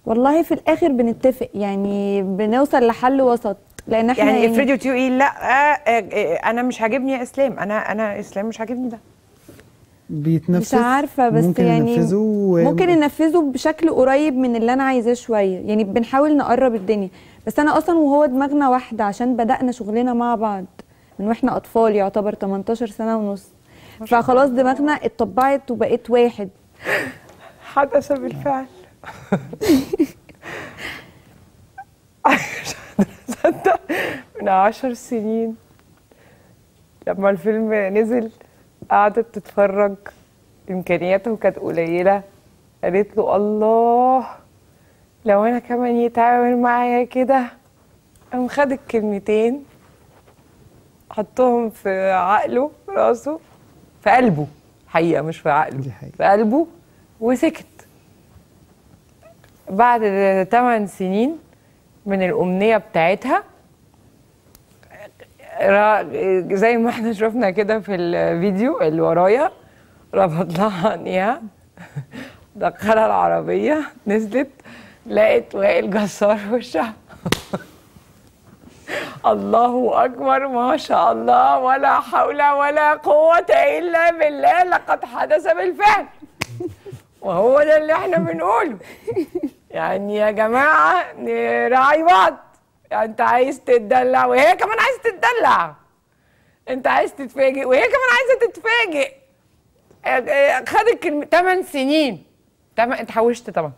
C: والله في الاخر بنتفق، يعني بنوصل لحل وسط. لان احنا
A: يعني افرضي وتقولي لا انا مش عاجبني يا اسلام. انا اسلام مش عاجبني ده.
B: بيتنفذ.
C: مش عارفه بس
B: ممكن
C: يعني ممكن ننفذه بشكل قريب من اللي انا عايزاه شويه. يعني بنحاول نقرب الدنيا. بس انا اصلا وهو دماغنا واحده عشان بدأنا شغلنا مع بعض من واحنا اطفال، يعتبر 18 سنه ونص. فخلاص دماغنا اتطبعت وبقيت واحد.
A: حدث بالفعل. من 10 سنين لما الفيلم نزل قعدت تتفرج. امكانياته كانت قليله. قالت له الله لو انا كمان يتعامل معايا كده. قام خد الكلمتين حطهم في عقله في راسه في قلبه. حقيقه مش في عقله. في قلبه وسكت. بعد 8 سنين من الأمنية بتاعتها زي ما احنا شفنا كده في الفيديو اللي ورايا ربط لها عينيها دخلها العربية نزلت لقيت وائل جسار في وشها. الله أكبر ما شاء الله ولا حول ولا قوة إلا بالله لقد حدث بالفعل. وهو ده اللي احنا بنقوله. يعني يا جماعة نراعي بعض. يعني انت عايز تتدلع وهي كمان عايزة تتدلع. انت عايز تتفاجئ وهي كمان عايزة تتفاجئ. خدت 8 سنين. انت حوشت طبعا.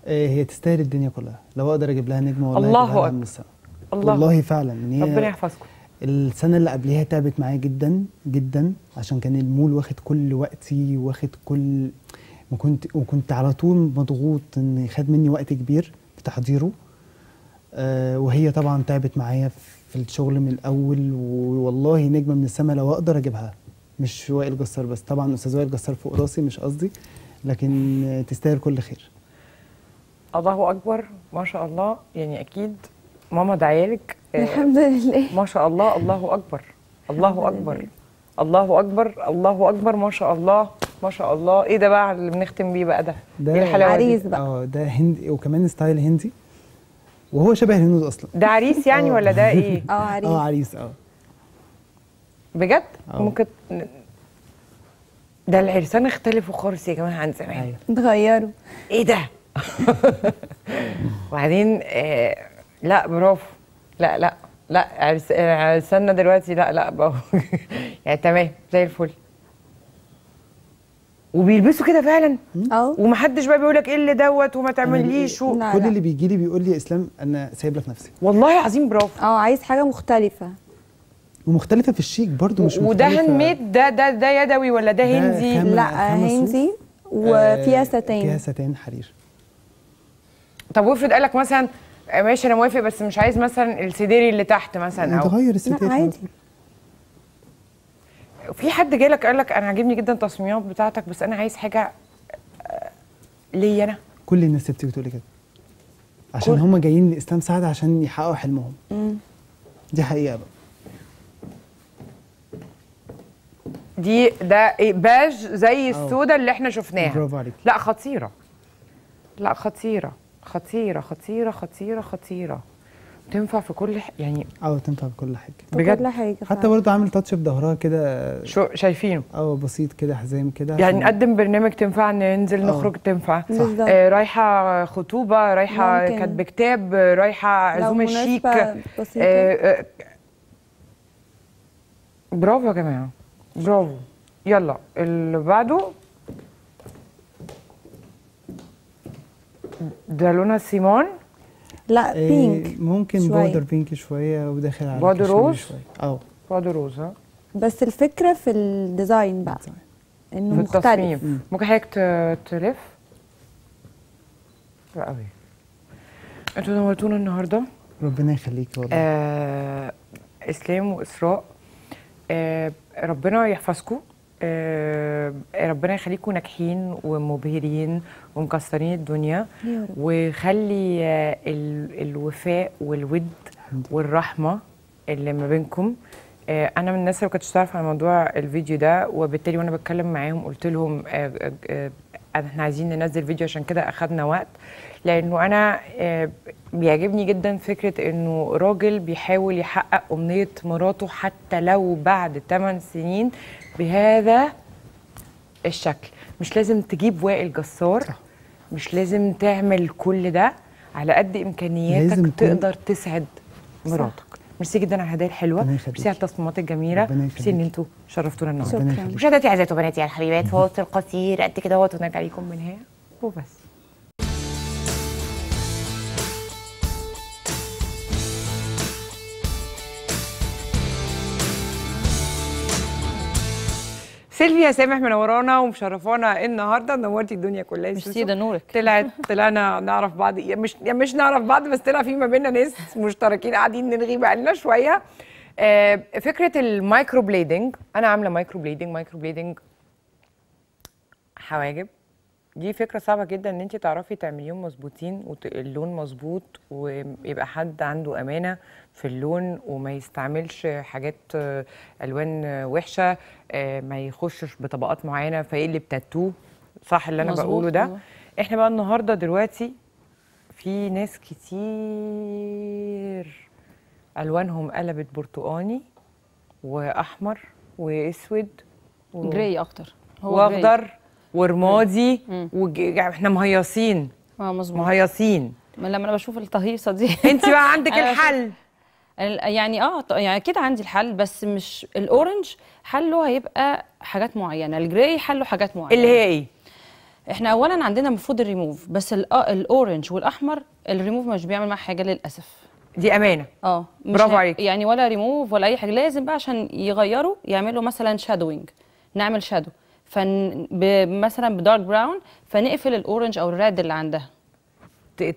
B: هي تستاهل الدنيا كلها. لو اقدر اجيب لها نجمة والله
A: الله اكبر.
B: والله فعلا.
A: ربنا يحفظكم.
B: السنة اللي قبليها تعبت معايا جدا جدا عشان كان المول واخد كل وقتي واخد كل وكنت على طول مضغوط ان خد مني وقت كبير في تحضيره. وهي طبعا تعبت معايا في الشغل من الاول. والله نجمة من السما لو اقدر اجيبها. مش وائل جسار بس طبعا استاذ وائل جسار فوق راسي مش قصدي. لكن تستاهل كل خير.
A: الله اكبر ما شاء الله. يعني اكيد ماما دعيالك.
C: الحمد لله
A: ما شاء الله. الله اكبر الله اكبر الله اكبر الله اكبر ما شاء الله ما شاء الله. ايه ده بقى اللي بنختم بيه بقى؟ ده ايه الحلاوه
C: عريس
A: دي؟
C: بقى.
B: ده هندي وكمان ستايل هندي. وهو شبه الهنود اصلا.
A: ده عريس يعني ولا ده ايه؟
C: عريس.
B: عريس.
A: بجد؟ ممكن ده العرسان اختلفوا خالص يا جماعه عن زمان.
C: اتغيروا.
A: ايه ده؟ وبعدين لا برافو. لا عرساننا دلوقتي لا يعني تمام زي الفل. وبيلبسوا كده فعلا. ومحدش بقى بيقول لك ايه اللي دوت وما تعمليش
B: كل اللي بيجي لي بيقول لي يا اسلام انا سايب لك نفسي.
A: والله عظيم برافو.
C: عايز حاجه مختلفه
B: ومختلفه في الشيك برضو، مش
A: وده هاند ميد. ده يدوي ولا ده هندي؟
C: لا هندي وفيها ستان.
B: فيها ستان حرير.
A: طب وافرض قال لك مثلا ماشي انا موافق بس مش عايز مثلا السديري اللي تحت مثلا او
B: تغير الستير
C: عادي.
A: في حد جالك قال لك انا عاجبني جدا التصميمات بتاعتك بس انا عايز حاجه ليا انا؟
B: كل الناس بتيجي تقول لي كده عشان هم جايين لاسلام سعد عشان يحققوا حلمهم. دي حقيقه بقى.
A: ده إيه باج زي السودا اللي احنا شفناها.
B: برافو عليك.
A: لا خطيره. لا خطيره خطيره خطيره خطيره خطيره. تنفع في كل يعني
B: تنفع في كل حاجه
A: بجد.
C: كل حاجه
B: حتى برضه عامل تاتش في ظهرها كده
A: شايفينه
B: بسيط كده حزام كده
A: يعني نقدم برنامج تنفع ننزل نخرج تنفع. رايحه خطوبه رايحه كاتب كتاب رايحه عزومه شيك. برافو يا جماعه برافو. يلا اللي بعده ده لونها سيمون.
C: لا بينك
B: ممكن بودر بينك شويه وداخل على
A: بودر روز
B: شويه.
A: بودر روز
C: بس الفكره في الديزاين بقى انه مختلف.
A: ممكن حضرتك تلف. لا قوي. انتوا نورتونا النهارده.
B: ربنا يخليكي والله.
A: اسلام واسراء ربنا يحفظكم. ربنا يخليكم ناجحين ومبهرين ومكسرين الدنيا وخلي الوفاء والود والرحمه اللي ما بينكم. انا من الناس اللي ما كنتش تعرف عن موضوع الفيديو ده وبالتالي وانا بتكلم معاهم قلت لهم احنا عايزين ننزل فيديو عشان كده اخدنا وقت لانه انا بيعجبني جدا فكره انه راجل بيحاول يحقق امنيه مراته حتى لو بعد 8 سنين بهذا الشكل. مش لازم تجيب وائل جسار، مش لازم تعمل كل ده، على قد امكانياتك تقدر تسعد مراتك. ميرسي جدا على الهدايا الحلوه، ميرسي على التصميمات الجميله، ميرسي ان انتوا شرفتونا النهارده. مشاهداتي اعزائي وبناتي على الحبيبات فاصل قصير قد كده ونرجع لكم من هنا وبس. سيلفيا سامح منورانا ومشرفانا النهارده. نورتي الدنيا كلها.
F: ميرسي ده نورك.
A: طلعنا نعرف بعض، مش نعرف بعض بس طلع في ما بيننا ناس مشتركين قاعدين نرغي بقالنا شويه. فكره المايكرو بليدنج، انا عامله مايكرو بليدنج حواجب. دي فكره صعبه جدا ان انت تعرفي تعمليهم مظبوطين واللون مظبوط ويبقى حد عنده امانه في اللون وما يستعملش حاجات الوان وحشه، ما يخشش بطبقات معينه فيقلب تاتو. صح اللي انا بقوله ده؟ احنا بقى النهارده دلوقتي في ناس كتير الوانهم قلبت برتقاني واحمر واسود
F: جراي اكتر
A: واخضر ورمادي احنا مهيصين.
F: مظبوط
A: مهيصين.
F: لما انا بشوف التهيصه دي
A: انت بقى عندك الحل.
F: يعني يعني كده عندي الحل، بس مش الاورنج حله هيبقى حاجات معينه، الجراي حله حاجات معينه.
A: اللي هي ايه؟
F: احنا اولا عندنا المفروض الريموف، بس الاورنج والاحمر الريموف مش بيعمل معاه حاجه للاسف.
A: دي امانه.
F: برافو عليك. يعني ولا ريموف ولا اي حاجه، لازم بقى عشان يغيروا يعملوا مثلا شادوينج، نعمل شادو مثلا بدارك براون فنقفل الاورنج او الريد اللي عندها.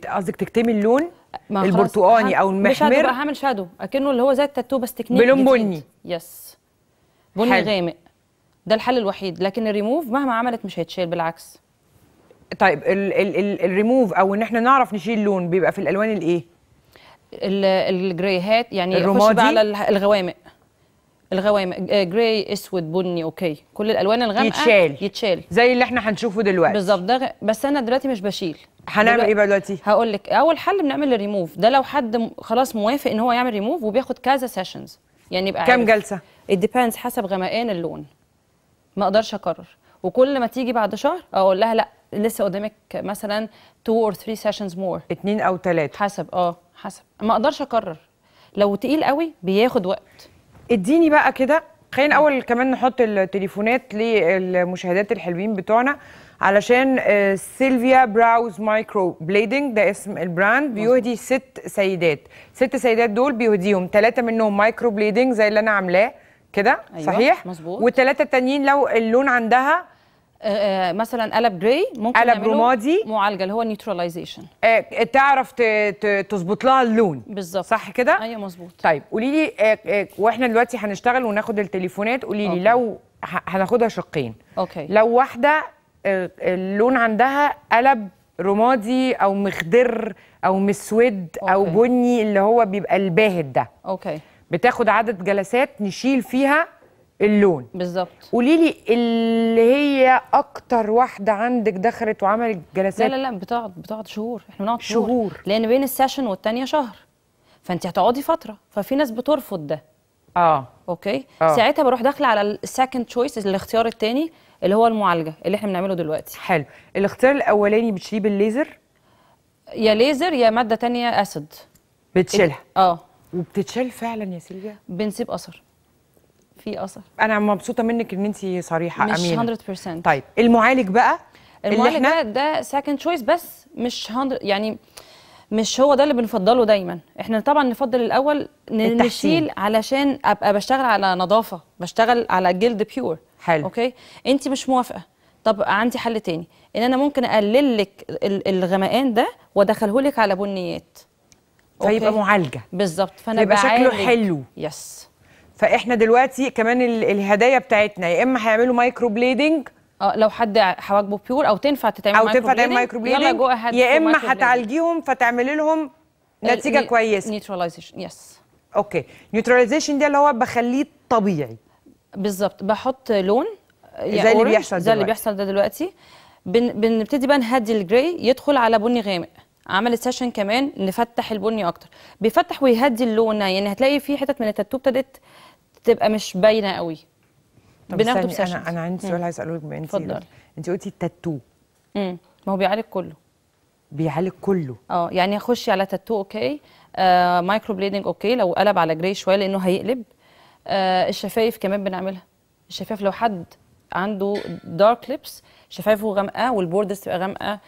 A: قصدك تكتمي اللون البرتقاني او المحمر؟
F: مش شادو بقى، هعمل شادو اكنه اللي هو زي التاتو بس تكنيك
A: بلون بني.
F: يس بني غامق. ده الحل الوحيد، لكن الريموف مهما عملت مش هيتشيل، بالعكس.
A: طيب الريموف او ان احنا نعرف نشيل اللون بيبقى في الالوان الايه؟
F: الجريهات يعني.
A: الرمادي
F: بقى على الغوامق جراي اسود بني اوكي، كل الالوان الغامقه يتشال
A: زي اللي احنا هنشوفه دلوقتي
F: بالظبط. ده بس انا دلوقتي مش بشيل،
A: هنعمل ايه بقى دلوقتي؟
F: هقول لك اول حل بنعمل الريموف ده لو حد خلاص موافق ان هو يعمل ريموف وبياخد كذا سيشنز، يعني يبقى
A: كام جلسه؟
F: الديبيندز حسب غمقان اللون، ما اقدرش اكرر. وكل ما تيجي بعد شهر اقول لها لا لسه قدامك مثلا 2 or 3 سيشنز مور،
A: 2 أو 3
F: حسب حسب، ما اقدرش اكرر. لو تقيل قوي بياخد وقت.
A: اديني بقى كده، خلينا اول كمان نحط التليفونات للمشاهدات الحلوين بتوعنا، علشان سيلفيا براوز مايكرو بليدنج ده اسم البراند، بيهدي 6 سيدات. 6 سيدات دول بيهديهم 3 منهم مايكرو بليدنج زي اللي انا عاملاه كده. أيوة صحيح
F: مظبوط.
A: و3 التانيين لو اللون عندها
F: مثلا قلب جراي ممكن
A: قلب رمادي
F: معالجه اللي هو نيوتراليزيشن،
A: تعرف تظبط لها اللون
F: بالظبط.
A: صح كده؟
F: ايوه مظبوط.
A: طيب قولي لي واحنا دلوقتي هنشتغل وناخد التليفونات، قولي لي لو هناخدها شقين.
F: اوكي.
A: لو واحده اللون عندها قلب رمادي او مخضر او مسود او بني اللي هو بيبقى الباهت ده،
F: اوكي،
A: بتاخد عدد جلسات نشيل فيها اللون
F: بالظبط.
A: قولي لي اللي هي اكتر واحده عندك دخلت وعملت جلسات.
F: لا بتقعد شهور، احنا بنقعد شهور لان بين السيشن والتانيه شهر، فانت هتقعدي فتره، ففي ناس بترفض ده. اوكي. ساعتها بروح داخله على السكند تشويس، الاختيار الثاني اللي هو المعالجه اللي احنا بنعمله دلوقتي.
A: حلو. الاختيار الاولاني بتشيليه بالليزر،
F: يا ليزر يا ماده ثانيه اسيد
A: بتشيلها. وبتتشال فعلا يا سيلفيا؟
F: بنسيب اثر، في اثر.
A: انا مبسوطه منك ان انت صريحه
F: مش
A: امينه.
F: 100%.
A: طيب المعالج بقى،
F: المعالج ده سكند تشويس بس مش 100، يعني مش هو ده اللي بنفضله دايما. احنا طبعا نفضل الاول نشيل علشان ابقى بشتغل على نظافه، بشتغل على جلد بيور.
A: حلو.
F: اوكي. انت مش موافقه، طب عندي حل تاني، ان انا ممكن اقلل لك الغمقان ده وادخله لك على بنيات،
A: فيبقى معالجه
F: بالظبط، فانا
A: يبقى شكله حلو.
F: يس.
A: فاحنا دلوقتي كمان الهدايا بتاعتنا يا اما هيعملوا مايكرو بليدنج،
F: لو حد حواجبه بيور او تنفع تتعمل
A: مايكرو بليدنج، يا اما هتعالجيهم فتعملي لهم نتيجه كويسه.
F: نيوتراليزيشن. يس.
A: اوكي. نيوتراليزيشن ده اللي هو بخليه طبيعي
F: بالظبط، بحط لون
A: زي اللي بيحصل
F: زي اللي بيحصل ده دلوقتي. بنبتدي بقى نهدي الجراي يدخل على بني غامق. عملت سيشن كمان نفتح البني اكتر، بيفتح ويهدي اللون، يعني هتلاقي في حتت من التاتو ابتدت تبقى مش باينه قوي.
A: بناخده بسيشنز. انا عندي سؤال عايز اساله لك. انت قلتي التاتو،
F: ما هو بيعالج كله.
A: بيعالج كله.
F: يعني اخش على تاتو اوكي، مايكرو بليدنج اوكي لو قلب على جراي شويه لانه هيقلب. الشفايف كمان بنعملها. الشفايف لو حد عنده دارك ليبس شفايفه غامقه والبوردز تبقى غامقه،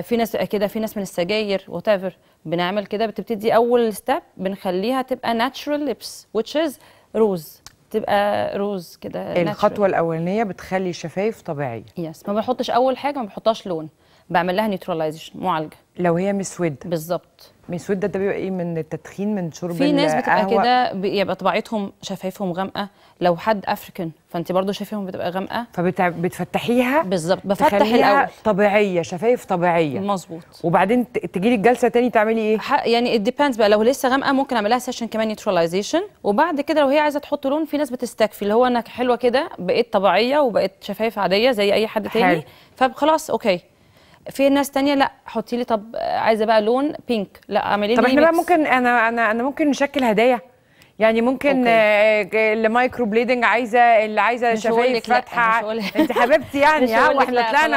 F: في ناس بقى كده، في ناس من السجاير وات ايفر بنعمل كده. بتبتدي اول ستيب بنخليها تبقى ناتشورال ليبس which is روز، تبقى روز كده.
A: الخطوه الاولانيه بتخلي الشفايف طبيعيه.
F: يس. ما بحطش اول حاجه، ما بحطهاش لون، بعمل لها نيوتراليزيشن معالجه.
A: لو هي مسود
F: بالظبط.
A: مسود ده بيبقى ايه؟ من التدخين، من شرب
F: في ناس بتبقى كده يبقى طبيعتهم شفايفهم غامقه. لو حد افريكان فانت برضو شفايفهم بتبقى غامقه،
A: فبتفتحيها
F: بالظبط. بفتح الاول
A: طبيعيه، شفايف طبيعيه.
F: مظبوط.
A: وبعدين تجي لي الجلسه تاني تعملي ايه؟
F: يعني الديبندز بقى. لو لسه غامقه ممكن اعمل لها سيشن كمان نيوتراليزيشن، وبعد كده لو هي عايزه تحط لون في ناس بتستكفي اللي هو انا حلوه كده بقيت طبيعيه وبقيت شفايف عاديه زي اي حد تاني، فخلاص اوكي. في ناس تانية لا حطي لي، طب عايزه بقى لون بينك، لا اعملي لي.
A: طب احنا بقى ممكن انا ممكن نشكل هدايا، يعني ممكن اللي مايكرو بليدنج اللي عايزه شفايف فاتحه. انت حبيبتي يعني واحنا طلعنا.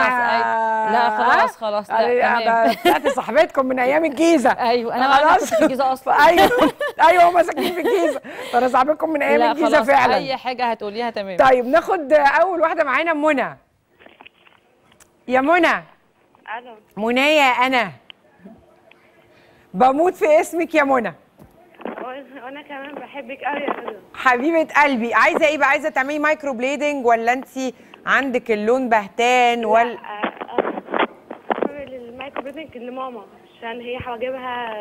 F: لا خلاص لا
A: طلعت صاحبتكم من ايام الجيزه.
F: ايوه انا كنت في الجيزه اصلا.
A: ايوه هم ساكنين في الجيزه، فانا صاحبتكم من ايام الجيزه فعلا.
F: اي حاجه هتقوليها تمام.
A: طيب ناخد اول واحده معانا منى. يا منى.
D: الو.
A: منايا، انا بموت في اسمك يا منى.
D: وانا كمان بحبك قوي يا رضا.
A: حبيبه قلبي. عايزه ايه بقى؟ عايزه تعملي مايكرو بليدنج ولا انت عندك اللون بهتان ولا؟
D: اعمل المايكرو بليدنج لماما عشان هي حواجبها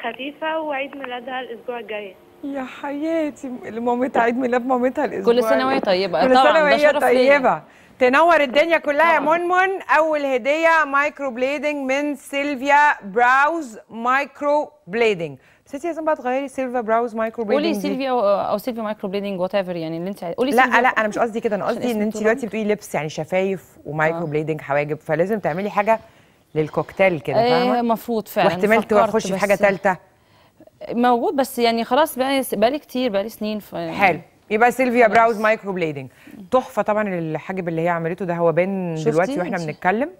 D: خفيفه وعيد ميلادها الاسبوع الجاي.
A: يا حياتي، مامتها عيد ميلاد مامتها الاسبوع.
F: كل سنه وهي طيبه.
A: كل سنه وهي طيبه. تنور الدنيا كلها يا منمن. اول هديه مايكرو بليدنج من سيلفيا براوز مايكرو بليدنج. بس انت لازم بقى تغيري سيلفيا براوز مايكرو بليدنج.
F: قولي سيلفيا او سيلفيا مايكرو بليدنج وات ايفر، يعني اللي انت قولي.
A: لا انا مش قصدي كده، انا قصدي ان انت دلوقتي بتقولي لبس يعني شفايف ومايكرو بليدنج حواجب، فلازم تعملي حاجه للكوكتيل كده، فاهمه؟
F: المفروض فعلا.
A: واحتمال تخش في حاجه ثالثه
F: موجود، بس يعني خلاص بقالي كتير، بقالي سنين.
A: حلو. يبقى سيلفيا براوز مايكرو بليدنج تحفه. طبعا الحاجب اللي هي عملته ده هو بان دلوقتي واحنا بنتكلم،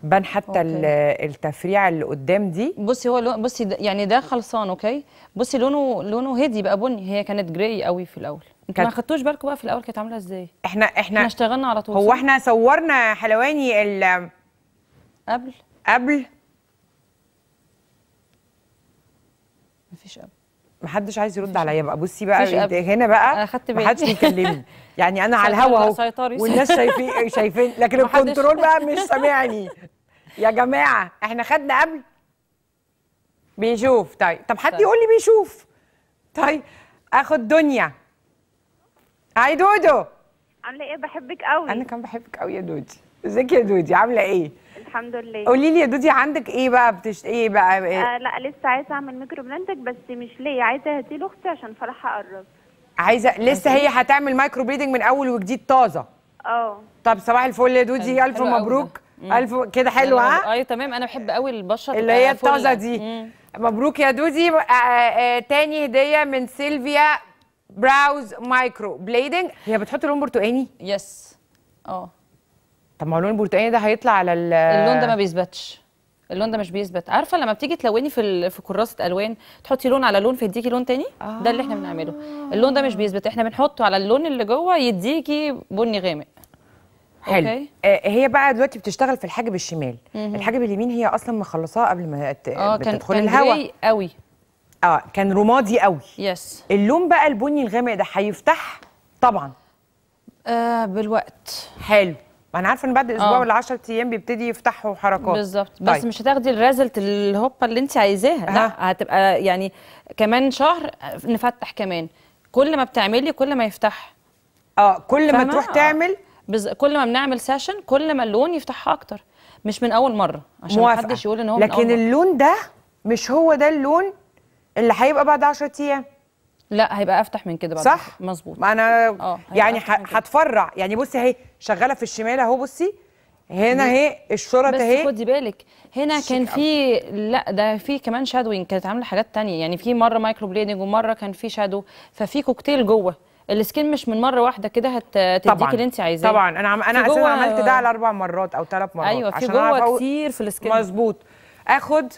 A: بان حتى التفريعه اللي قدام دي.
F: بصي هو بصي يعني ده خلصان. اوكي بصي لونه هدي بقى بني، هي كانت جراي قوي في الاول. انتوا ما خدتوش بالكم بقى في الاول كانت عامله ازاي؟
A: احنا
F: اشتغلنا على طول.
A: هو احنا صورنا حلواني قبل
F: مفيش قبل.
A: محدش عايز يرد عليا بقى. بصي بقى هنا بقى محدش بيكلمني يعني انا على الهوا اهو والناس شايفين لكن الكنترول بقى مش سامعني. يا جماعه احنا خدنا قبل بيشوف. طب حد يقول لي بيشوف. طيب اخد دنيا. هاي دودو،
D: عامله ايه؟ بحبك قوي.
A: انا كمان بحبك قوي يا دودي. ازيك يا دودي؟ عامله ايه؟
D: الحمد لله.
A: قولي لي يا دودي عندك ايه بقى؟ ايه بقى؟
D: لا لسه عايزه اعمل ميكرو بليدنج بس مش ليا، عايزه اهديه لاختي عشان فرحها قرب.
A: عايزه لسه هي هتعمل مايكرو بليدنج من اول وجديد طازه. طب صباح الفل يا دودي، الف مبروك. الف كده حلوه. ها
F: ايوه تمام. انا بحب قوي البشره
A: اللي هي الطازه دي. مبروك يا دودي. تاني هديه من سيلفيا براوز مايكرو بليدنج. هي بتحط لون برتقاني؟
F: يس.
A: طب ما هو اللون البرتقاني ده هيطلع على
F: اللون ده ما بيثبتش. اللون ده مش بيثبت. عارفه لما بتيجي تلوني في كراسه الوان تحطي لون على لون فيديكي لون تاني؟ ده اللي احنا بنعمله. اللون ده مش بيثبت، احنا بنحطه على اللون اللي جوه يديكي بني غامق.
A: حلو. أوكي. هي بقى دلوقتي بتشتغل في الحاجب الشمال. الحاجب اليمين هي اصلا مخلصاه قبل ما تدخل الهواء.
F: كان قوي.
A: كان رمادي قوي.
F: يس.
A: اللون بقى البني الغامق ده هيفتح طبعا
F: بالوقت.
A: حلو. انا عارفه ان بعد اسبوع ولا 10 ايام بيبتدي يفتحوا حركات
F: بالظبط. طيب. بس مش هتاخدي الريزلت الهوبا اللي انت عايزاها. لا هتبقى يعني كمان شهر نفتح كمان. كل ما بتعملي كل ما يفتح.
A: كل ما تروح تعمل
F: كل ما بنعمل سيشن كل ما اللون يفتحها اكتر، مش من اول مره عشان ما حدش يقول ان هو
A: لكن من أول مرة. اللون ده مش هو ده اللون اللي هيبقى بعد 10 ايام.
F: لا هيبقى افتح من كده بعد.
A: صح
F: مظبوط.
A: انا يعني هتفرع. يعني بصي اهي شغاله في الشمال اهو. بصي هنا اهي الشرط اهي.
F: بس خدي بالك هنا كان في لا ده في كمان شادوينج، كانت عامله حاجات تانية. يعني في مره مايكرو بليدنج ومره كان في شادو، ففي كوكتيل جوه. السكين مش من مره واحده كده هتديكي اللي انت عايزاه.
A: طبعا انا اساسا عملت ده على 4 مرات او 3 مرات.
F: ايوه في جوه كتير في السكين.
A: مظبوط. اخد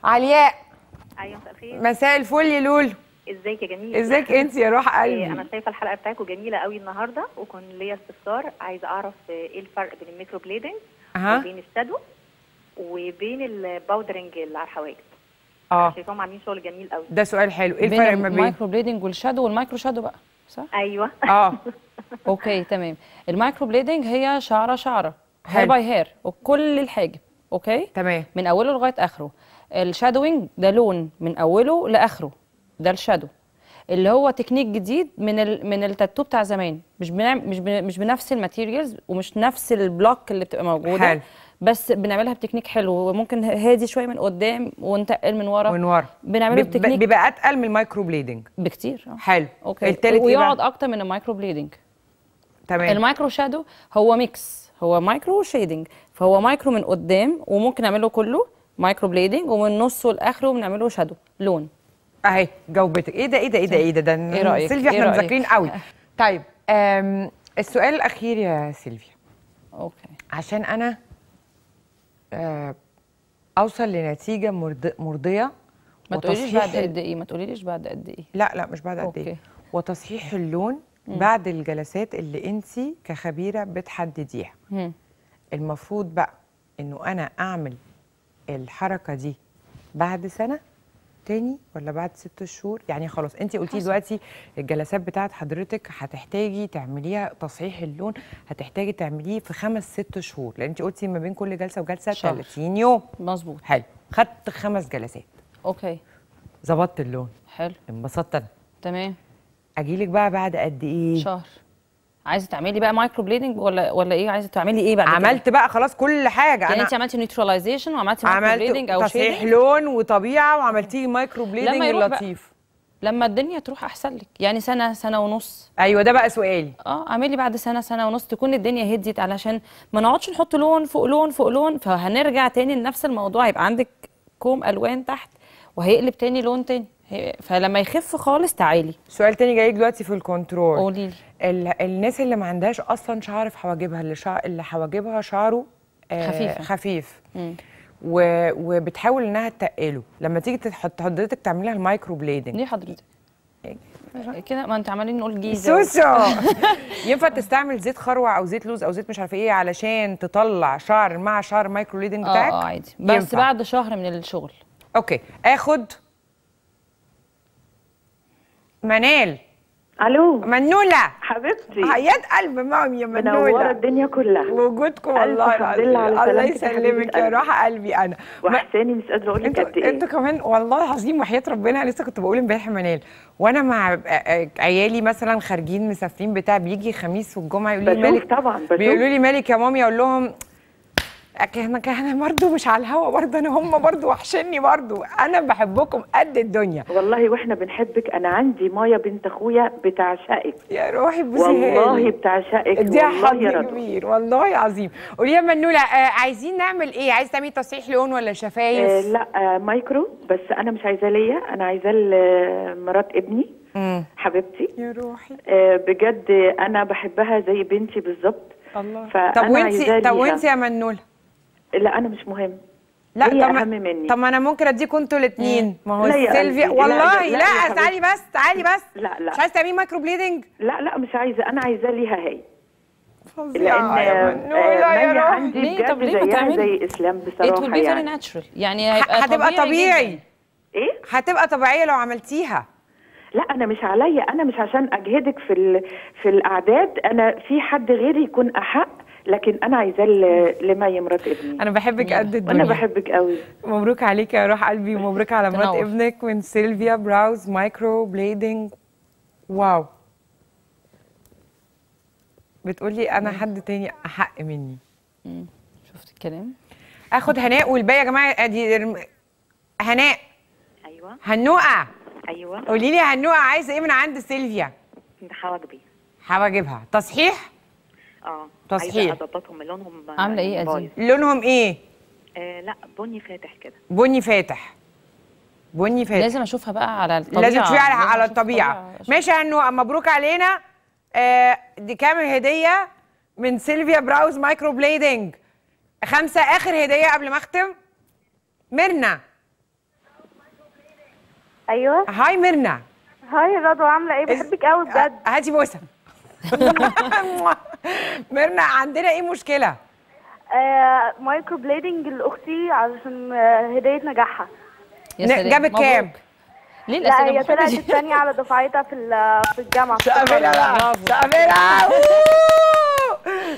A: علياء.
G: ايوه مساء الخير.
A: مساء الفل يا لولو.
G: ازيك يا جميل؟
A: ازيك انت يا روح قلبي؟
G: انا شايفه الحلقه بتاعتكم جميله قوي النهارده، وكان ليا استفسار، عايزه اعرف ايه الفرق بين الميكرو بليدنج وبين الشادو وبين الباودرنج اللي على الحواجب. شايفاهم عاملين شغل جميل قوي.
A: ده سؤال حلو. ايه الفرق ما بين
F: المايكرو بليدنج والشادو والمايكرو شادو بقى؟ صح؟
G: ايوه.
F: اوكي تمام. المايكرو بليدنج هي شعره هير باي هير وكل الحاجب. اوكي
A: تمام
F: من اوله لغايه اخره. الشادوينج ده لون من اوله لاخره، ده الشادو اللي هو تكنيك جديد من التاتو بتاع زمان. مش بنفس الماتيريالز ومش نفس البلوك اللي بتبقى موجوده.
A: حلو.
F: بس بنعملها بتكنيك حلو، وممكن هادي شويه من قدام ونتقل من ورا. بنعمله بتكنيك
A: بيبقى اتقل من المايكرو بليدنج
F: بكتير.
A: حلو.
F: اوكي. التالت ويقعد اكتر من المايكرو بليدنج.
A: تمام.
F: المايكرو شادو هو ميكس، هو مايكرو شيدنج، فهو مايكرو من قدام وممكن نعمله كله مايكرو بليدنج، ومن نصه لاخره بنعمله شادو لون.
A: اهي جاوبتك. ايه ده
F: ايه رايك؟
A: سيلفيا احنا مذاكرين قوي. طيب السؤال الاخير يا سيلفيا.
F: اوكي.
A: عشان انا اوصل لنتيجه مرضيه.
F: ما تقوليليش بعد قد ايه؟ ما تقوليليش بعد قد ايه؟
A: لا مش بعد قد ايه. وتصحيح اللون بعد الجلسات اللي انت كخبيره بتحدديها. المفروض بقى انه انا اعمل الحركه دي بعد سنه تاني ولا بعد 6 شهور؟ يعني خلاص انت قلتي دلوقتي الجلسات بتاعت حضرتك هتحتاجي تعمليها تصحيح اللون، هتحتاجي تعمليه في 5-6 شهور، لان انت قلتي ما بين كل جلسه وجلسه 30 يوم.
F: مظبوط.
A: حلو. خدت 5 جلسات.
F: اوكي.
A: ظبطت اللون.
F: حلو.
A: انبسطت انا.
F: تمام.
A: اجيلك بقى بعد قد ايه؟
F: شهر. عايزه تعملي بقى مايكرو بليدنج ولا ايه؟ عايزه تعملي ايه بعد
A: عملت كده؟ بقى خلاص كل حاجه.
F: يعني انت عملتي نيوتراليزيشن وعملتي مايكرو بليدنج او
A: تصحيح لون وطبيعه وعملتي مايكرو بليدنج اللطيف.
F: لما الدنيا تروح احسن لك، يعني سنه سنه ونص.
A: ايوه ده بقى سؤالي.
F: اعملي بعد سنه سنه ونص تكون الدنيا هديت، علشان ما نقعدش نحط لون فوق لون فوق لون، فهنرجع تاني لنفس الموضوع، هيبقى عندك كوم الوان تحت وهيقلب تاني لون تاني. فلما يخف خالص تعالي.
A: سؤال تاني جاي دلوقتي في الكنترول.
F: قولي لي.
A: الناس اللي ما عندهاش اصلا شعر في حواجبها، اللي حواجبها شعره خفيف وبتحاول انها تقله، لما تيجي تحط حضرتك تعمليها المايكرو بليدنج
F: ليه حضرتك كده؟ ما انت عمالين نقول جيزه
A: سوسو. ينفع تستعمل زيت خروع او زيت لوز او زيت مش عارفه ايه علشان تطلع شعر مع شعر مايكرو بليدنج بتاعك؟
F: عادي، بس ينفع. بعد شهر من الشغل.
A: اوكي. اخد منال.
H: الو
A: منوله
H: حبيبتي،
A: حياة قلب مامي يا منوله،
H: منوره الدنيا كلها
A: وجودكم والله العظيم. الله يسلمك يا روح قلبي. انا
H: وحساني مش قادره اقول لك قد ايه
A: انتوا كمان والله العظيم وحياة ربنا. لسه كنت بقول امبارح منال وانا مع عيالي مثلا خارجين مسافرين بتاع، بيجي خميس والجمعه يقولوا لي مالك،
H: طبعا
A: بيقولوا لي مالك يا مامي، اقول لهم انا برضه مش على الهوا برضه، انا هم برضه وحشني برضه، انا بحبكم قد الدنيا
H: والله واحنا بنحبك. انا عندي مايا بنت اخويا بتعشقك
A: يا روحي، بوسيها
H: والله بتعشقك،
A: دي حظ كبير والله عظيم. قولي يا منوله عايزين نعمل ايه؟ عايز تعملي تصحيح لون ولا شفايف؟
H: لا مايكرو، بس انا مش عايزاه ليا، انا عايزاه لمرات ابني حبيبتي
A: يا روحي.
H: بجد انا بحبها زي بنتي بالظبط.
A: الله. طب وانتي يا منوله؟
H: لا انا مش مهم،
A: لا
H: هي اهم مني.
A: طب ما انا ممكن اديكم انتوا الاثنين. ما هو سيلفيا والله لا تعالي بس
H: لا
A: مش عايزه تعملي مايكرو بليدنج؟
H: لا مش عايزه، انا عايزاه ليها هي.
A: فظيعه يا منوله يا روحي.
H: عندي بجد زيها زي اسلام بصراحه،
F: يعني
A: هتبقى طبيعي.
H: ايه؟
A: هتبقى طبيعيه لو عملتيها.
H: لا انا مش عليا، انا مش عشان اجهدك في الاعداد، انا في حد غيري يكون احق، لكن انا عايزاه لمي مرات ابني.
A: انا بحبك قد الدنيا.
H: وانا بحبك قوي.
A: مبروك عليك يا روح قلبي، ومبروك على مرات ابنك من سيلفيا براوز مايكرو بليدنج. واو. بتقولي انا حد تاني احق مني.
F: شفت الكلام.
A: اخد هناء والباقي يا جماعه. ادي هناء.
G: ايوه.
A: هنوقه.
G: ايوه.
A: قولي لي هنوقه عايزه ايه من عند سيلفيا؟ حواجبها تصحيح. تصحيح.
G: عايزه اظبطهم لونهم.
F: عامله ايه ادي؟
A: لونهم ايه؟
G: لا بني فاتح كده.
A: بني فاتح.
F: لازم اشوفها بقى على الطبيعه.
A: لازم تشوفيها على الطبيعه. ماشي يا هنوقه، مبروك علينا. دي كام هديه من سيلفيا براوز مايكرو بليدنج؟ 5 اخر هديه قبل ما اختم. ميرنا.
D: ايوه.
A: هاي ميرنا.
D: هاي رضوى، عامله ايه؟ بحبك قوي بجد.
A: هاتي بوسه. ميرنا عندنا ايه مشكله؟
D: مايكرو بليدنج لاختي علشان هديه نجاحها.
A: جابت كام؟
F: ليه
D: لا هي طلعت الثانيه على دفعتها في الجامعه.
A: تقابلها.